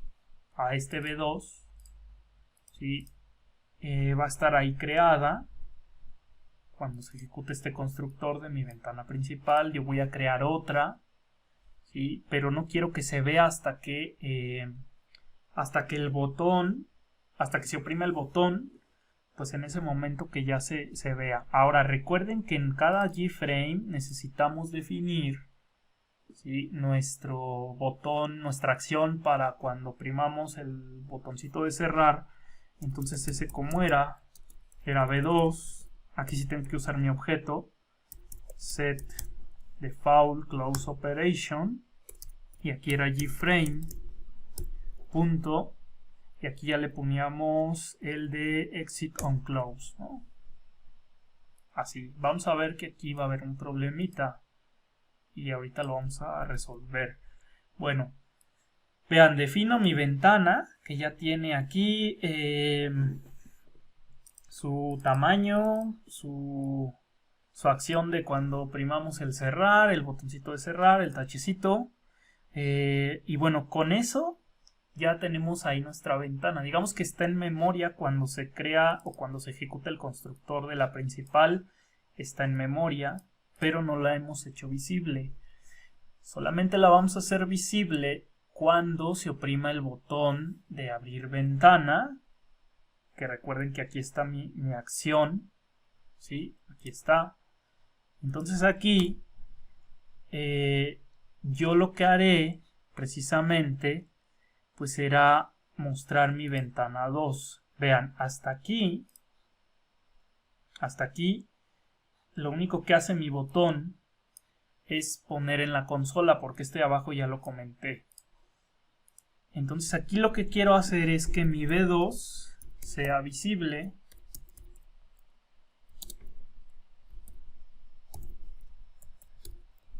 a este b2. ¿Sí? Va a estar ahí creada cuando se ejecute este constructor de mi ventana principal. Yo voy a crear otra, ¿sí? Pero no quiero que se vea hasta que el botón, hasta que se oprime el botón, pues en ese momento que ya se vea. Ahora recuerden que en cada gframe necesitamos definir, ¿sí? Nuestro botón, nuestra acción para cuando oprimamos el botoncito de cerrar. Entonces ese como era b2. Aquí sí tengo que usar mi objeto set default close operation, y aquí era gframe punto, y aquí ya le poníamos el de exit on close, ¿no? Así, vamos a ver que aquí va a haber un problemita y ahorita lo vamos a resolver. Bueno, vean, defino mi ventana que ya tiene aquí su tamaño, su acción de cuando oprimamos el cerrar, el botoncito de cerrar, el tachecito. Y bueno, con eso ya tenemos ahí nuestra ventana. Digamos que está en memoria cuando se crea o cuando se ejecuta el constructor de la principal. Está en memoria. pero no la hemos hecho visible. Solamente la vamos a hacer visible cuando se oprima el botón de abrir ventana, que recuerden que aquí está mi acción, ¿sí? Aquí está. Entonces aquí yo lo que haré precisamente pues será mostrar mi ventana 2. Vean, hasta aquí lo único que hace mi botón es poner en la consola, porque este de abajo ya lo comenté. Entonces aquí lo que quiero hacer es que mi B2 sea visible.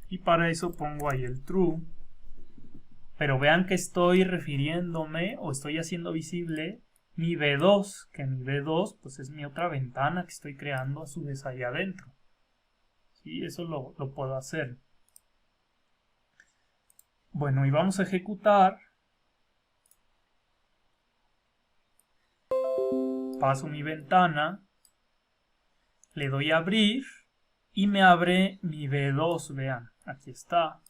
Y para eso pongo ahí el true. Pero vean que estoy refiriéndome o estoy haciendo visible mi B2, que mi B2 pues es mi otra ventana que estoy creando a su vez ahí adentro. ¿Sí? Eso lo puedo hacer. Bueno, y vamos a ejecutar. Paso mi ventana, le doy a abrir y me abre mi B2, vean, aquí está.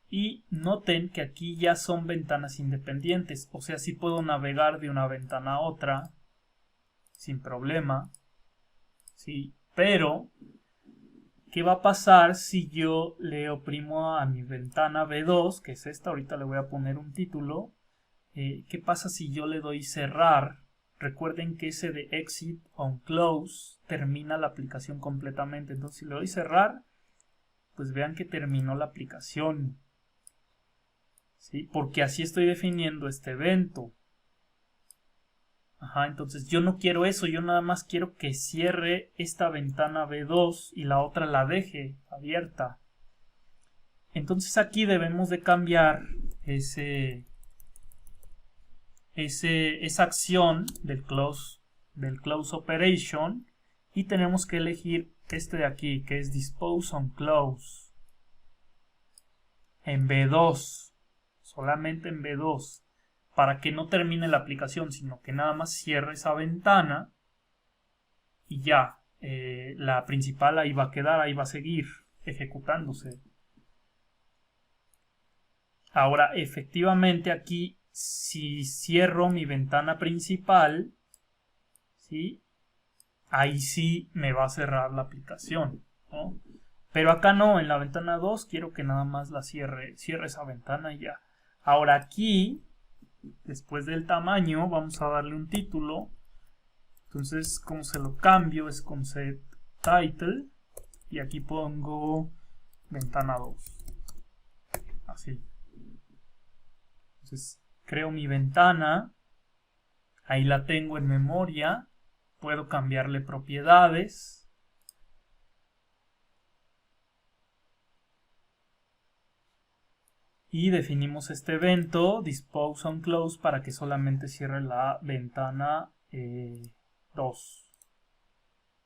Y noten que aquí ya son ventanas independientes, o sea, sí puedo navegar de una ventana a otra sin problema, ¿sí? Pero, ¿qué va a pasar si yo le oprimo a mi ventana B2, que es esta? Ahorita le voy a poner un título. ¿Qué pasa si yo le doy cerrar? Recuerden que ese de exit on close termina la aplicación completamente. Entonces si le doy cerrar, pues vean que terminó la aplicación. ¿Sí? Porque así estoy definiendo este evento. Ajá, entonces yo no quiero eso, yo nada más quiero que cierre esta ventana B2 y la otra la deje abierta. Entonces aquí debemos de cambiar esa acción del close operation y tenemos que elegir este de aquí que es dispose on close en B2, solamente en B2, para que no termine la aplicación sino que nada más cierre esa ventana y ya la principal ahí va a quedar, ahí va a seguir ejecutándose. Ahora efectivamente aquí si cierro mi ventana principal, ¿sí? Ahí sí me va a cerrar la aplicación, ¿no? Pero acá no, en la ventana 2 quiero que nada más la cierre esa ventana y ya. Ahora aquí, después del tamaño, vamos a darle un título. Entonces, como se lo cambio, es con set title y aquí pongo ventana 2. Así. Entonces, creo mi ventana, ahí la tengo en memoria, puedo cambiarle propiedades y definimos este evento dispose on close para que solamente cierre la ventana 2.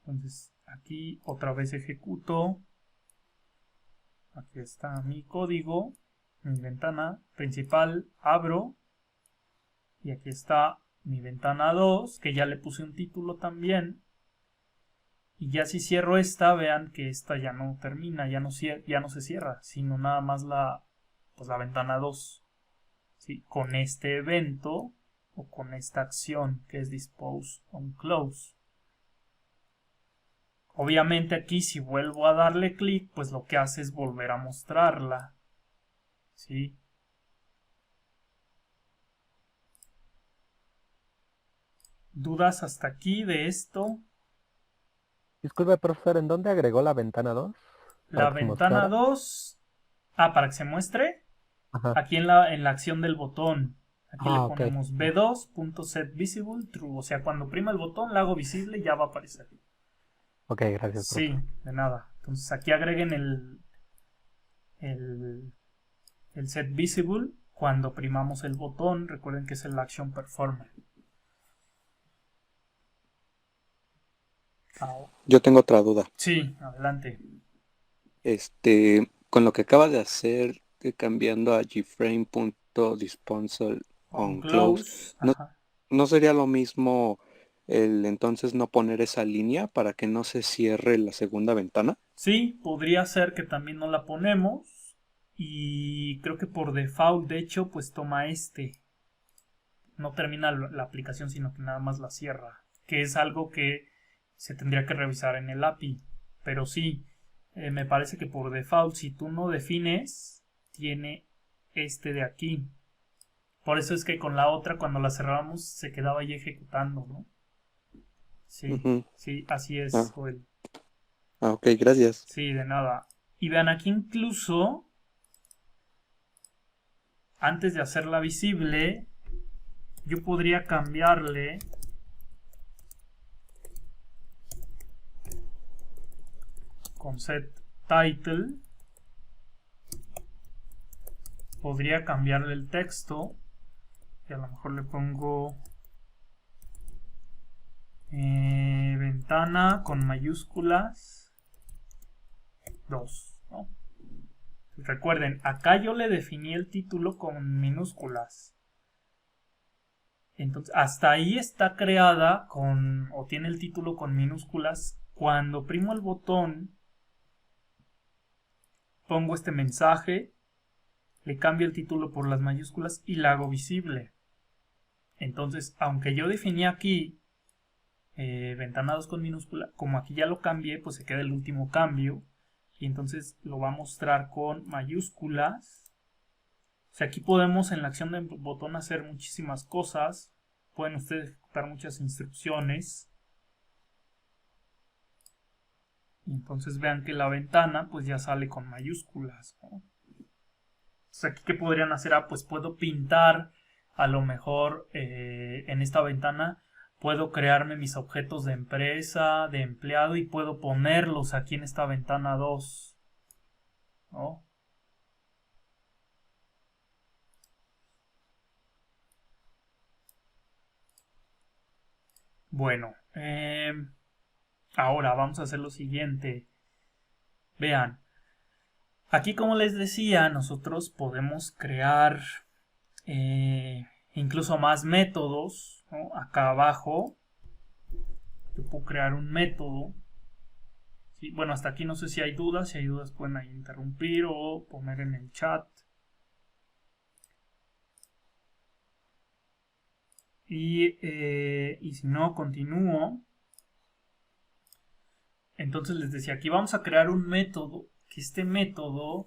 Entonces aquí otra vez ejecuto, aquí está mi código, mi ventana principal, abro y aquí está mi ventana 2 que ya le puse un título también y ya si cierro esta vean que esta ya no termina, ya no se cierra sino nada más la ventana 2, ¿sí? Con este evento o con esta acción que es dispose on close. Obviamente aquí si vuelvo a darle clic pues lo que hace es volver a mostrarla, ¿sí? ¿Dudas hasta aquí de esto? Disculpe, profesor, ¿en dónde agregó la ventana 2? La ventana 2, para que se muestre, Ajá. aquí en la acción del botón, aquí le Ok. ponemos b2.setVisible true, o sea, cuando oprima el botón la hago visible y ya va a aparecer. Ok, gracias, Sí, profe. de nada. Entonces aquí agreguen el set visible cuando oprimamos el botón. Recuerden que es el action performer. Yo tengo otra duda. Sí, adelante. Con lo que acaba de hacer, cambiando a gframe.disposal on close, Ajá. ¿no sería lo mismo el entonces no poner esa línea para que no se cierre la segunda ventana? Sí, podría ser que también no la ponemos. Y creo que por default, de hecho, pues toma este. No termina la aplicación, sino que nada más la cierra. Que es algo que se tendría que revisar en el API. Pero sí, me parece que por default, si tú no defines, tiene este de aquí. Por eso es que con la otra, cuando la cerramos, se quedaba ahí ejecutando, ¿no? Sí, Ujú. sí, así es, Ah, Joel. ok, gracias. Sí, de nada. Y vean, aquí incluso, antes de hacerla visible, yo podría cambiarle con set title. Podría cambiarle el texto. Y a lo mejor le pongo ventana con mayúsculas 2, ¿no? Recuerden, acá yo le definí el título con minúsculas. Entonces, hasta ahí está creada con, o tiene el título con minúsculas. Cuando oprimo el botón, pongo este mensaje, le cambio el título por las mayúsculas y la hago visible. Entonces, aunque yo definí aquí ventana 2 con minúscula, como aquí ya lo cambié, pues se queda el último cambio. Y entonces lo va a mostrar con mayúsculas. O sea, aquí podemos en la acción del botón hacer muchísimas cosas. Pueden ustedes ejecutar muchas instrucciones. Y entonces vean que la ventana pues ya sale con mayúsculas, ¿no? Entonces aquí ¿qué podrían hacer? Pues puedo pintar a lo mejor en esta ventana. Puedo crearme mis objetos de empresa, de empleado y puedo ponerlos aquí en esta ventana 2, ¿no? Bueno, ahora vamos a hacer lo siguiente. Vean, aquí como les decía, nosotros podemos crear incluso más métodos, ¿no? Acá abajo yo puedo crear un método. ¿Sí? Bueno, hasta aquí no sé si hay dudas. Si hay dudas pueden ahí interrumpir o poner en el chat. Y si no, continúo. Entonces les decía, aquí vamos a crear un método. Que este método,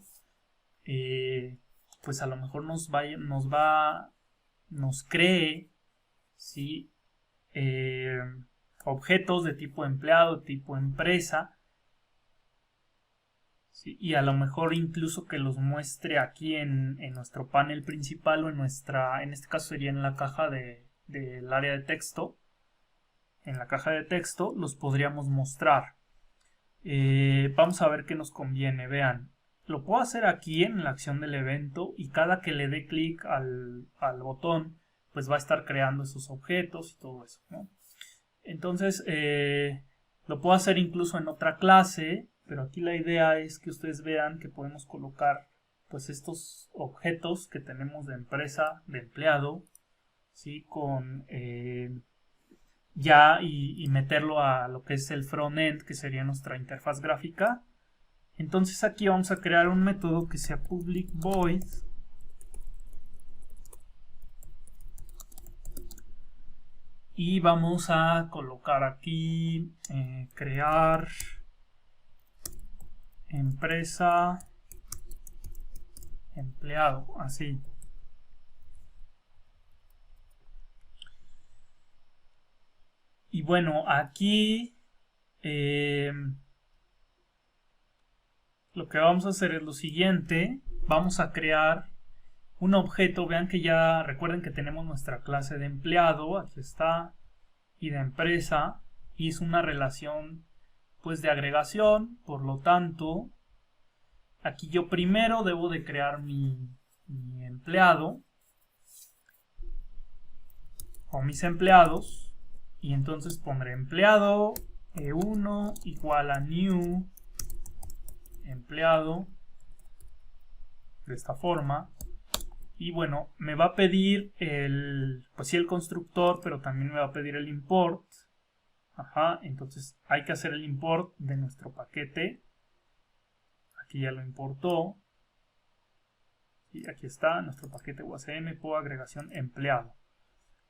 pues a lo mejor nos cree, ¿sí? Objetos de tipo empleado, tipo empresa. ¿Sí? Y a lo mejor incluso que los muestre aquí en nuestro panel principal o en este caso sería en la caja del área de texto. En la caja de texto los podríamos mostrar. Vamos a ver qué nos conviene. Vean, lo puedo hacer aquí en la acción del evento y cada que le dé clic al botón pues va a estar creando esos objetos y todo eso, ¿no? Entonces lo puedo hacer incluso en otra clase, pero aquí la idea es que ustedes vean que podemos colocar pues estos objetos que tenemos de empresa, de empleado, ¿sí? Con y meterlo a lo que es el frontend, que sería nuestra interfaz gráfica. Entonces aquí vamos a crear un método que sea public void y vamos a colocar aquí crear empresa empleado, así. Y bueno, aquí lo que vamos a hacer es lo siguiente. Vamos a crear un objeto. Vean que ya recuerden que tenemos nuestra clase de empleado. Aquí está. Y de empresa. Y es una relación pues de agregación. Por lo tanto, aquí yo primero debo de crear mi empleado. O mis empleados. Y entonces pondré empleado E1 igual a new empleado de esta forma. Y bueno, me va a pedir pues sí, el constructor, pero también me va a pedir el import. Ajá, entonces hay que hacer el import de nuestro paquete. Aquí ya lo importó. Y aquí está nuestro paquete UACM por agregación empleado.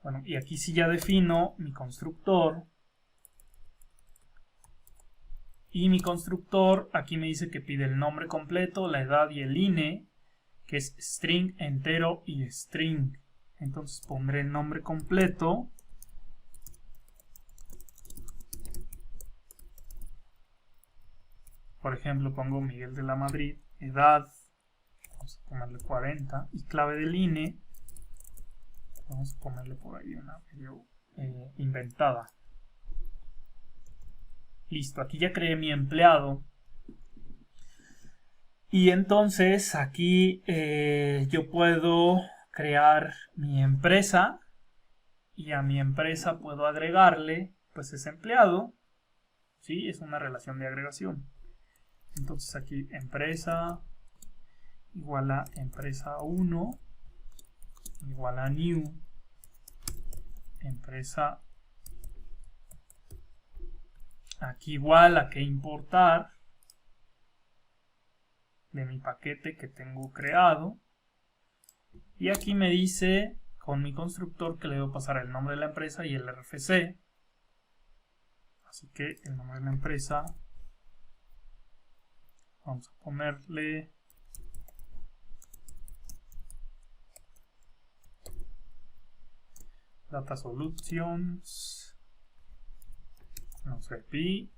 Bueno, y aquí sí ya defino mi constructor. Y mi constructor aquí me dice que pide el nombre completo, la edad y el INE, que es string, entero y string. Entonces pondré el nombre completo. Por ejemplo, pongo Miguel de la Madrid, edad, vamos a ponerle 40, y clave del INE, vamos a ponerle por ahí una medio inventada. Listo, aquí ya creé mi empleado. Y entonces aquí yo puedo crear mi empresa, y a mi empresa puedo agregarle pues ese empleado. ¿Sí? Es una relación de agregación. Entonces aquí empresa igual a empresa 1 igual a new empresa. Aquí igual a que importar de mi paquete que tengo creado. Y aquí me dice con mi constructor que le debo pasar el nombre de la empresa y el RFC. Así que el nombre de la empresa, vamos a ponerle Data Solutions, no sé, pi,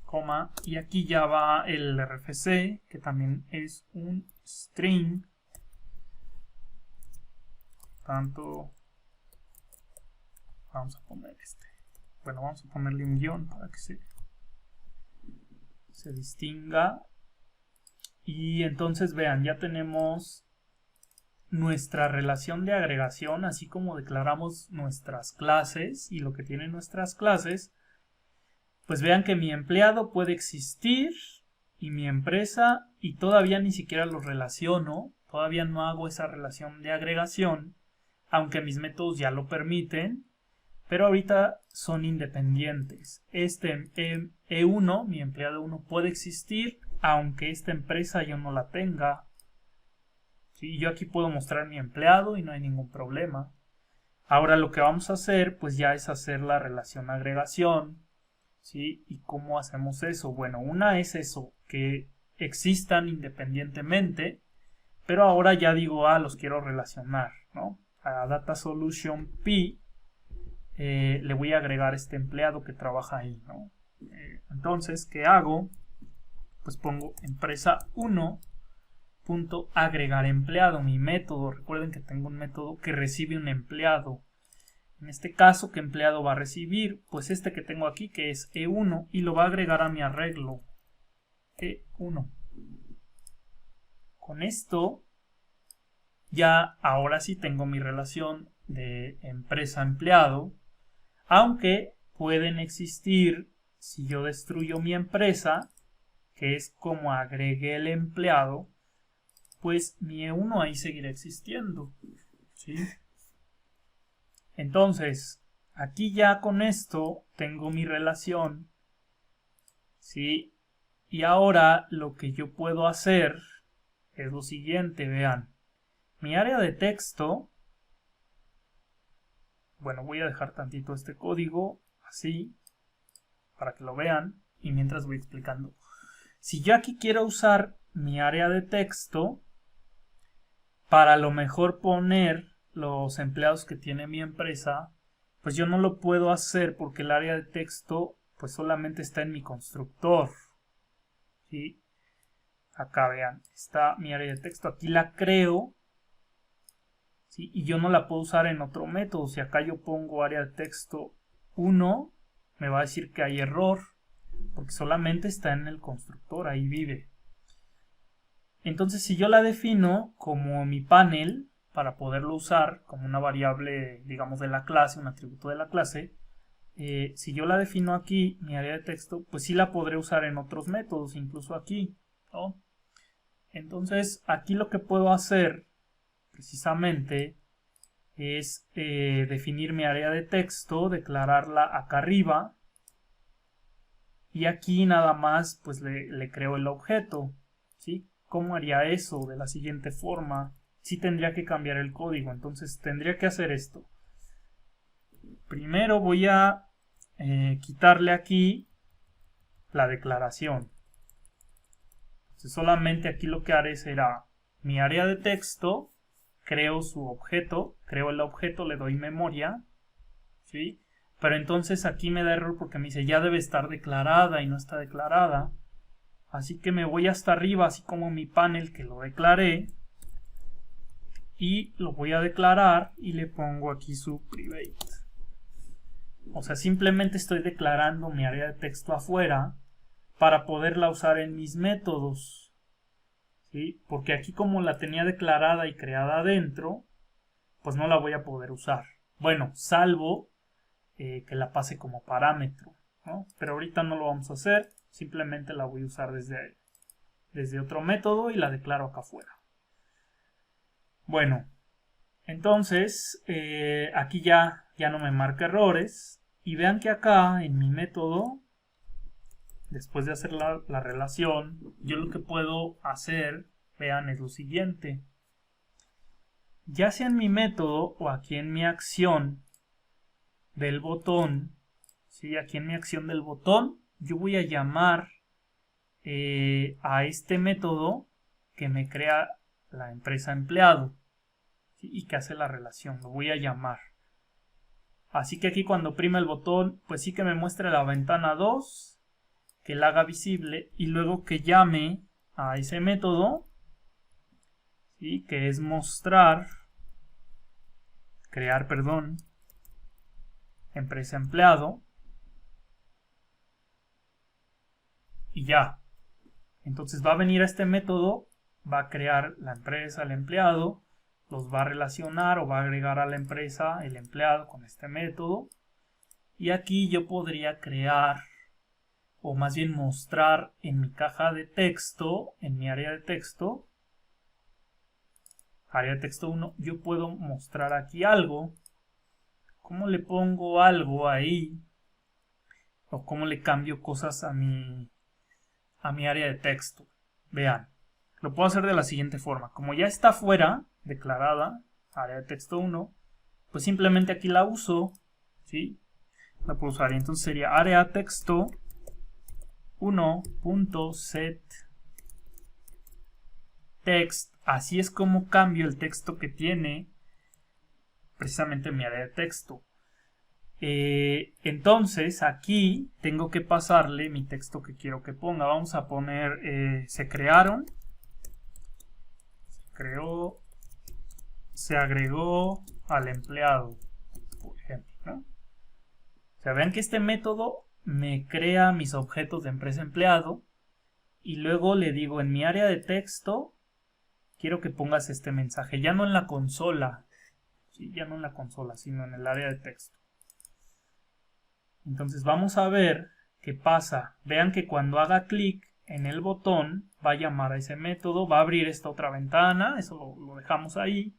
coma, y aquí ya va el RFC, que también es un string. Tanto, vamos a poner bueno, vamos a ponerle un guión para que se distinga. Y entonces vean, ya tenemos nuestra relación de agregación, así como declaramos nuestras clases y lo que tienen nuestras clases. Pues vean que mi empleado puede existir y mi empresa, y todavía ni siquiera los relaciono, todavía no hago esa relación de agregación, aunque mis métodos ya lo permiten, pero ahorita son independientes. Este E1, mi empleado 1, puede existir, aunque esta empresa yo no la tenga. ¿Sí? Yo aquí puedo mostrar mi empleado y no hay ningún problema. Ahora lo que vamos a hacer, pues ya es hacer la relación agregación. ¿Sí? ¿Y cómo hacemos eso? Bueno, una es eso, que existan independientemente, pero ahora ya digo, los quiero relacionar, ¿no? A Data Solution P le voy a agregar este empleado que trabaja ahí, ¿no? Entonces, ¿qué hago? Pues pongo empresa 1 punto agregar empleado, mi método. Recuerden que tengo un método que recibe un empleado. En este caso, ¿qué empleado va a recibir? Pues este que tengo aquí, que es E1, y lo va a agregar a mi arreglo. E1. Con esto, ya ahora sí tengo mi relación de empresa-empleado, aunque pueden existir, si yo destruyo mi empresa, que es como agregué el empleado, pues mi E1 ahí seguirá existiendo. ¿Sí? Entonces, aquí ya con esto tengo mi relación. ¿Sí? Y ahora lo que yo puedo hacer es lo siguiente, vean. Mi área de texto, bueno, voy a dejar tantito este código así para que lo vean y mientras voy explicando. Si yo aquí quiero usar mi área de texto para a lo mejor poner los empleados que tiene mi empresa, pues yo no lo puedo hacer porque el área de texto pues solamente está en mi constructor. ¿Sí? Acá vean, está mi área de texto, aquí la creo. ¿Sí? Y yo no la puedo usar en otro método. Si acá yo pongo área de texto 1, me va a decir que hay error, porque solamente está en el constructor, ahí vive. Entonces, si yo la defino como mi panel, para poderlo usar como una variable, digamos, de la clase, un atributo de la clase, si yo la defino aquí, mi área de texto, pues sí la podré usar en otros métodos, incluso aquí, ¿no? Entonces, aquí lo que puedo hacer precisamente es definir mi área de texto, declararla acá arriba, y aquí nada más pues le creo el objeto, ¿sí? ¿Cómo haría eso? De la siguiente forma. Sí tendría que cambiar el código, entonces tendría que hacer esto. Primero voy a quitarle aquí la declaración. Entonces solamente aquí lo que haré será mi área de texto, creo su objeto, creo el objeto, le doy memoria, ¿sí? Pero entonces aquí me da error porque me dice ya debe estar declarada y no está declarada. Así que me voy hasta arriba, así como mi panel que lo declaré. Y lo voy a declarar y le pongo aquí su private. O sea, simplemente estoy declarando mi área de texto afuera para poderla usar en mis métodos, ¿sí? Porque aquí como la tenía declarada y creada adentro, pues no la voy a poder usar. Bueno, salvo que la pase como parámetro, ¿no? Pero ahorita no lo vamos a hacer, simplemente la voy a usar desde otro método y la declaro acá afuera. Bueno, entonces aquí ya no me marca errores y vean que acá en mi método, después de hacer la relación, yo lo que puedo hacer, vean, es lo siguiente. Ya sea en mi método o aquí en mi acción del botón, ¿sí? Aquí en mi acción del botón, yo voy a llamar a este método que me crea la empresa empleado, ¿sí? Y que hace la relación, lo voy a llamar. Así que aquí cuando oprime el botón, pues sí que me muestre la ventana 2, que la haga visible y luego que llame a ese método, ¿sí? Que es crear, empresa empleado, y ya. Entonces va a venir a este método, va a crear la empresa, el empleado, los va a relacionar o va a agregar a la empresa el empleado con este método, y aquí yo podría crear o más bien mostrar en mi caja de texto, en mi área de texto 1, yo puedo mostrar aquí algo. ¿Cómo le pongo algo ahí? O cómo le cambio cosas a mi área de texto. Vean, lo puedo hacer de la siguiente forma. Como ya está fuera, declarada, área de texto 1, pues simplemente aquí la uso, ¿sí? La puedo usar y entonces sería área texto 1.set text. Así es como cambio el texto que tiene precisamente mi área de texto. Entonces aquí tengo que pasarle mi texto que quiero que ponga. Vamos a poner se crearon, se agregó al empleado, por ejemplo, ¿no? O sea, vean que este método me crea mis objetos de empresa empleado y luego le digo en mi área de texto quiero que pongas este mensaje, ya no en la consola, ¿sí? Ya no en la consola, sino en el área de texto. Entonces vamos a ver qué pasa. Vean que cuando haga clic en el botón va a llamar a ese método, va a abrir esta otra ventana, eso lo dejamos ahí,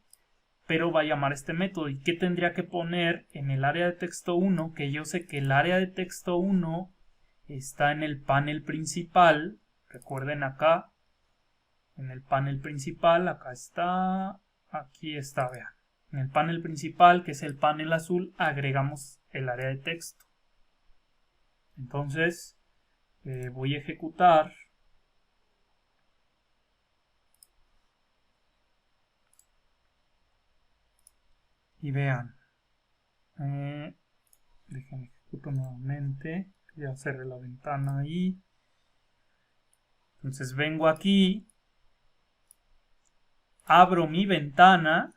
pero va a llamar a este método. ¿Y qué tendría que poner en el área de texto 1? Que yo sé que el área de texto 1 está en el panel principal. Recuerden acá, en el panel principal, acá está, aquí está, vean. En el panel principal, que es el panel azul, agregamos el área de texto. Entonces, voy a ejecutar. Y vean. Déjenme ejecutar nuevamente. Ya cerré la ventana ahí. Entonces vengo aquí. Abro mi ventana.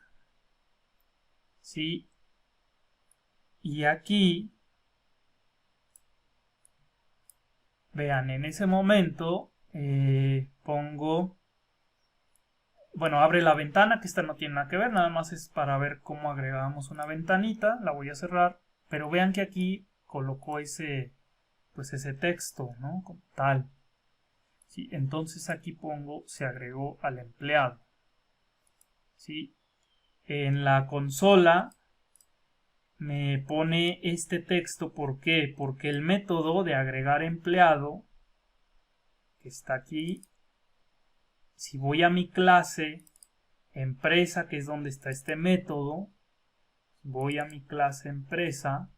¿Sí? Y aquí. Vean, en ese momento pongo, bueno, abre la ventana, que esta no tiene nada que ver, nada más es para ver cómo agregamos una ventanita, la voy a cerrar, pero vean que aquí colocó ese texto, ¿no? Como tal. ¿Sí? Entonces aquí pongo, se agregó al empleado. ¿Sí? en la consola me pone este texto. ¿Por qué? Porque el método de agregar empleado, que está aquí, si voy a mi clase empresa, que es donde está este método, voy a mi clase empresa,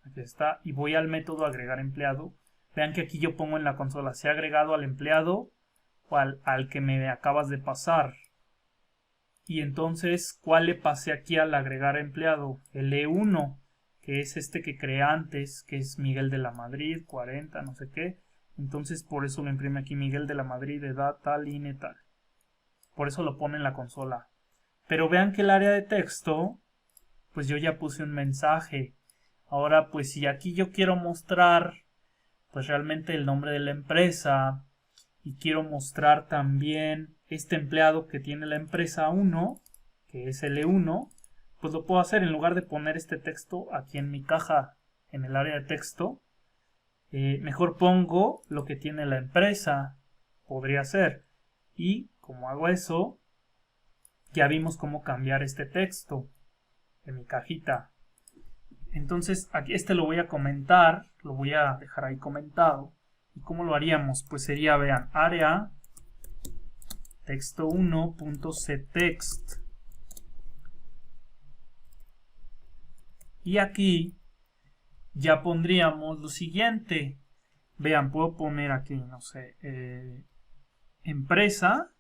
aquí está, y voy al método agregar empleado. Vean que aquí yo pongo en la consola, se ha agregado al empleado o al que me acabas de pasar. Y entonces, ¿cuál le pasé aquí al agregar empleado? El E1, que es este que creé antes, que es Miguel de la Madrid, 40, no sé qué. Entonces, por eso lo imprime aquí Miguel de la Madrid, edad tal, INE tal. Por eso lo pone en la consola. Pero vean que el área de texto, pues yo ya puse un mensaje. Ahora, pues si aquí yo quiero mostrar, pues realmente el nombre de la empresa, y quiero mostrar también este empleado que tiene la empresa 1, que es el E1, pues lo puedo hacer en lugar de poner este texto aquí en mi caja, en el área de texto. Mejor pongo lo que tiene la empresa, podría ser. Y como hago eso, ya vimos cómo cambiar este texto en mi cajita. Entonces, aquí lo voy a comentar, lo voy a dejar ahí comentado. ¿Y cómo lo haríamos? Pues sería, vean, área texto1.ctext. Y aquí ya pondríamos lo siguiente. Vean, puedo poner aquí, no sé, empresa.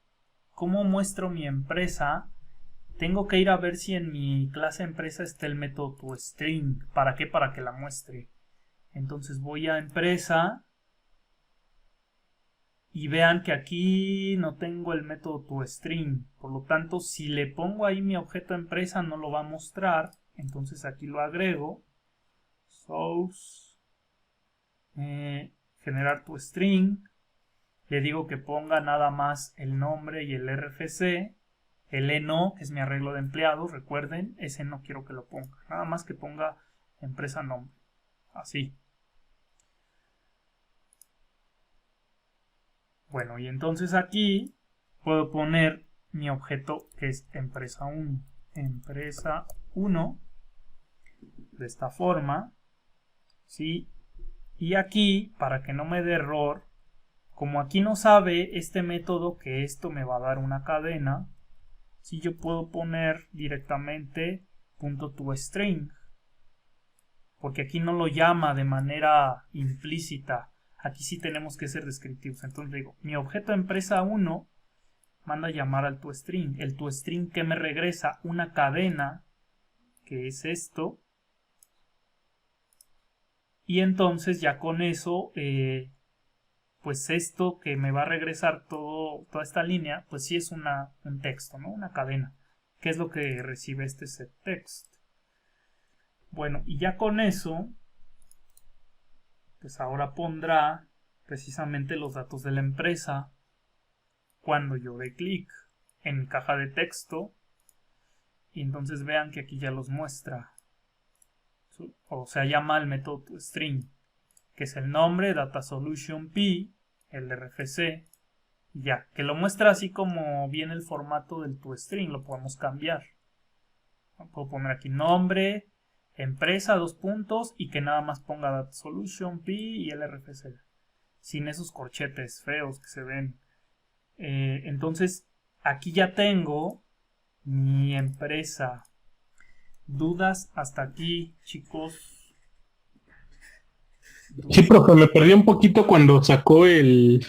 ¿Cómo muestro mi empresa? Tengo que ir a ver si en mi clase empresa está el método toString. ¿Para qué? Para que la muestre. Entonces voy a empresa. Y vean que aquí no tengo el método toString. Por lo tanto, si le pongo ahí mi objeto empresa, no lo va a mostrar. Entonces aquí lo agrego. Source. Generar toString. Le digo que ponga nada más el nombre y el RFC. El ENO, que es mi arreglo de empleados, recuerden, ese no quiero que lo ponga. Nada más que ponga empresa nombre. Así. Bueno, y entonces aquí puedo poner mi objeto que es empresa 1. Empresa 1. De esta forma. ¿Sí? Y aquí, para que no me dé error, como aquí no sabe este método que esto me va a dar una cadena, si yo puedo poner directamente .toString, porque aquí no lo llama de manera implícita. Aquí sí tenemos que ser descriptivos. Entonces digo, mi objeto empresa 1 manda a llamar al toString. El toString que me regresa una cadena, que es esto. Y entonces ya con eso, pues esto que me va a regresar toda esta línea, pues sí es un texto, ¿no? Una cadena. ¿Qué es lo que recibe este setText? Bueno, y ya con eso, pues ahora pondrá precisamente los datos de la empresa cuando yo dé clic en caja de texto. Y entonces vean que aquí ya los muestra. O sea, llama al método toString, que es el nombre, datasolution_p, el RFC, y ya, que lo muestra así como viene el formato del toString, lo podemos cambiar. Puedo poner aquí nombre, empresa, 2 puntos, y que nada más ponga datasolution_p y el RFC, sin esos corchetes feos que se ven. Entonces, aquí ya tengo mi empresa. ¿Dudas hasta aquí, chicos? Sí, profe, me perdí un poquito cuando sacó el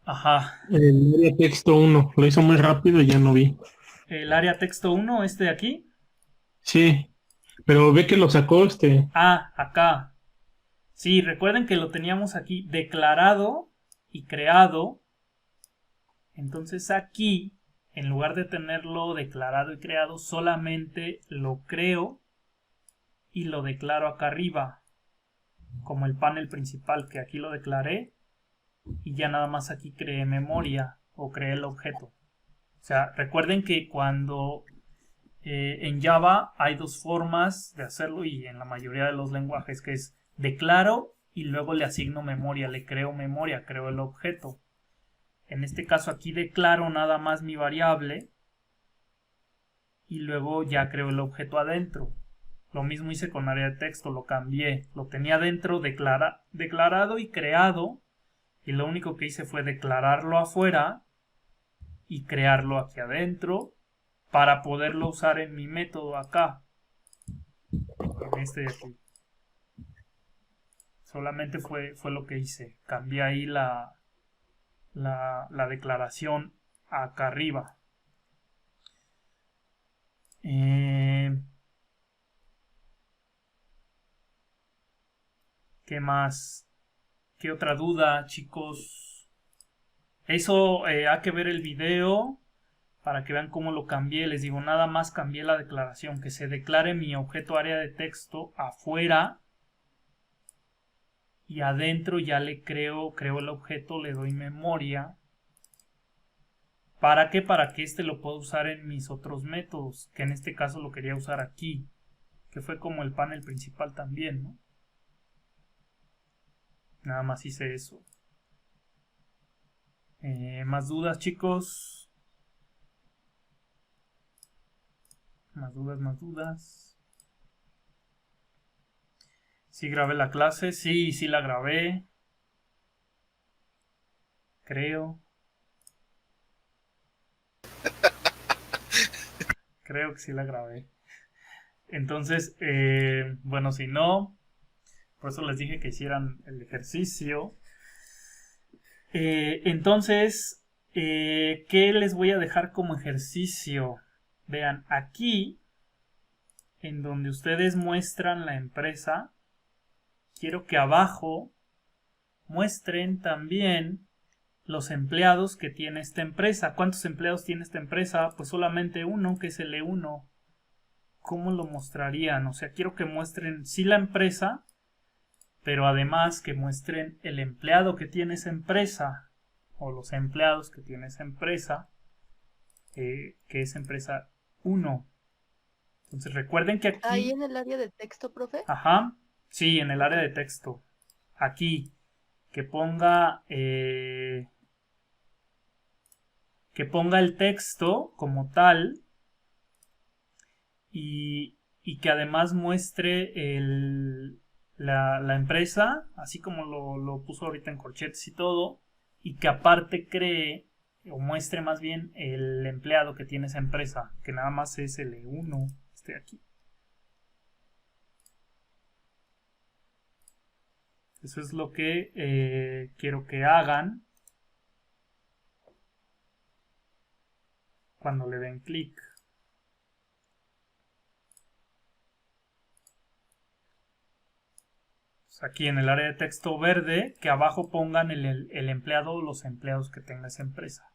Ajá. área texto 1. Lo hizo muy rápido y ya no vi. El área texto 1, este de aquí. Sí, pero ve que lo sacó Ah, acá. Sí, recuerden que lo teníamos aquí declarado y creado. Entonces aquí, en lugar de tenerlo declarado y creado, solamente lo creo y lo declaro acá arriba, como el panel principal, que aquí lo declaré y ya nada más aquí creé memoria o creé el objeto. O sea, recuerden que cuando en Java hay 2 formas de hacerlo, y en la mayoría de los lenguajes, que es declaro y luego le asigno memoria, le creo memoria, creo el objeto. En este caso aquí declaro nada más mi variable y luego ya creo el objeto adentro. Lo mismo hice con área de texto, lo cambié, lo tenía dentro declarado y creado, y lo único que hice fue declararlo afuera y crearlo aquí adentro para poderlo usar en mi método acá, en este de aquí. Solamente fue lo que hice, cambié ahí la declaración acá arriba. ¿Qué más? ¿Qué otra duda, chicos? Eso hay que ver el video para que vean cómo lo cambié. Les digo, nada más cambié la declaración, que se declare mi objeto área de texto afuera y adentro ya le creo el objeto, le doy memoria. ¿Para qué? Para que este lo pueda usar en mis otros métodos, que en este caso lo quería usar aquí, que fue como el panel principal también, ¿no? Nada más hice eso. ¿Más dudas, chicos? ¿Más dudas? ¿Sí grabé la clase? Sí la grabé. Creo. Creo que sí la grabé. Entonces, bueno, si no, por eso les dije que hicieran el ejercicio. Entonces, ¿qué les voy a dejar como ejercicio? Vean, aquí, en donde ustedes muestran la empresa, quiero que abajo muestren también los empleados que tiene esta empresa. ¿Cuántos empleados tiene esta empresa? Pues solamente uno, que es el E1. ¿Cómo lo mostrarían? O sea, quiero que muestren sí la empresa, pero además que muestren el empleado que tiene esa empresa, o los empleados que tiene esa empresa, que es empresa 1. Entonces recuerden que aquí... ¿Ahí en el área de texto, profe? Ajá, sí, en el área de texto. Aquí, que ponga el texto como tal y que además muestre la empresa, así como lo puso ahorita en corchetes y todo, y que aparte cree o muestre más bien el empleado que tiene esa empresa, que nada más es el E1, este de aquí. Eso es lo que quiero que hagan cuando le den clic. Aquí en el área de texto verde, que abajo pongan el empleado o los empleados que tenga esa empresa.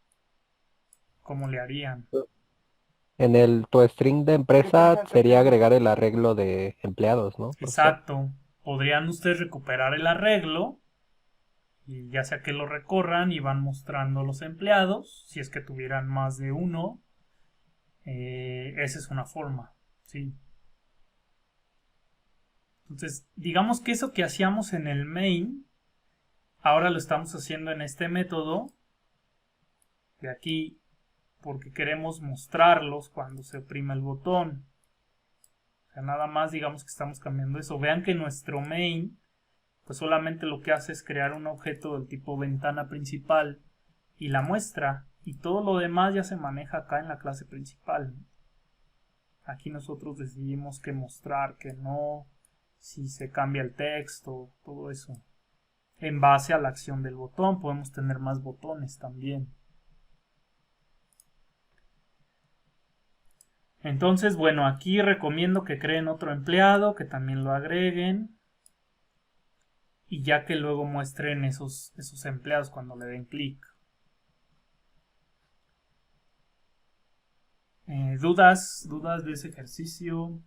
¿Cómo le harían? En el toString de empresa sería agregar el arreglo de empleados, ¿no? Exacto. Podrían ustedes recuperar el arreglo y ya sea que lo recorran y van mostrando los empleados, si es que tuvieran más de uno. Esa es una forma, ¿sí? Entonces, digamos que eso que hacíamos en el main, ahora lo estamos haciendo en este método de aquí, porque queremos mostrarlos cuando se oprima el botón. O sea, nada más digamos que estamos cambiando eso. Vean que nuestro main, pues solamente lo que hace es crear un objeto del tipo ventana principal y la muestra. Y todo lo demás ya se maneja acá en la clase principal. Aquí nosotros decidimos qué mostrar, qué no, si se cambia el texto, todo eso. En base a la acción del botón, podemos tener más botones también. Entonces, bueno, aquí recomiendo que creen otro empleado, que también lo agreguen. Y ya que luego muestren esos empleados cuando le den clic. ¿Dudas de ese ejercicio?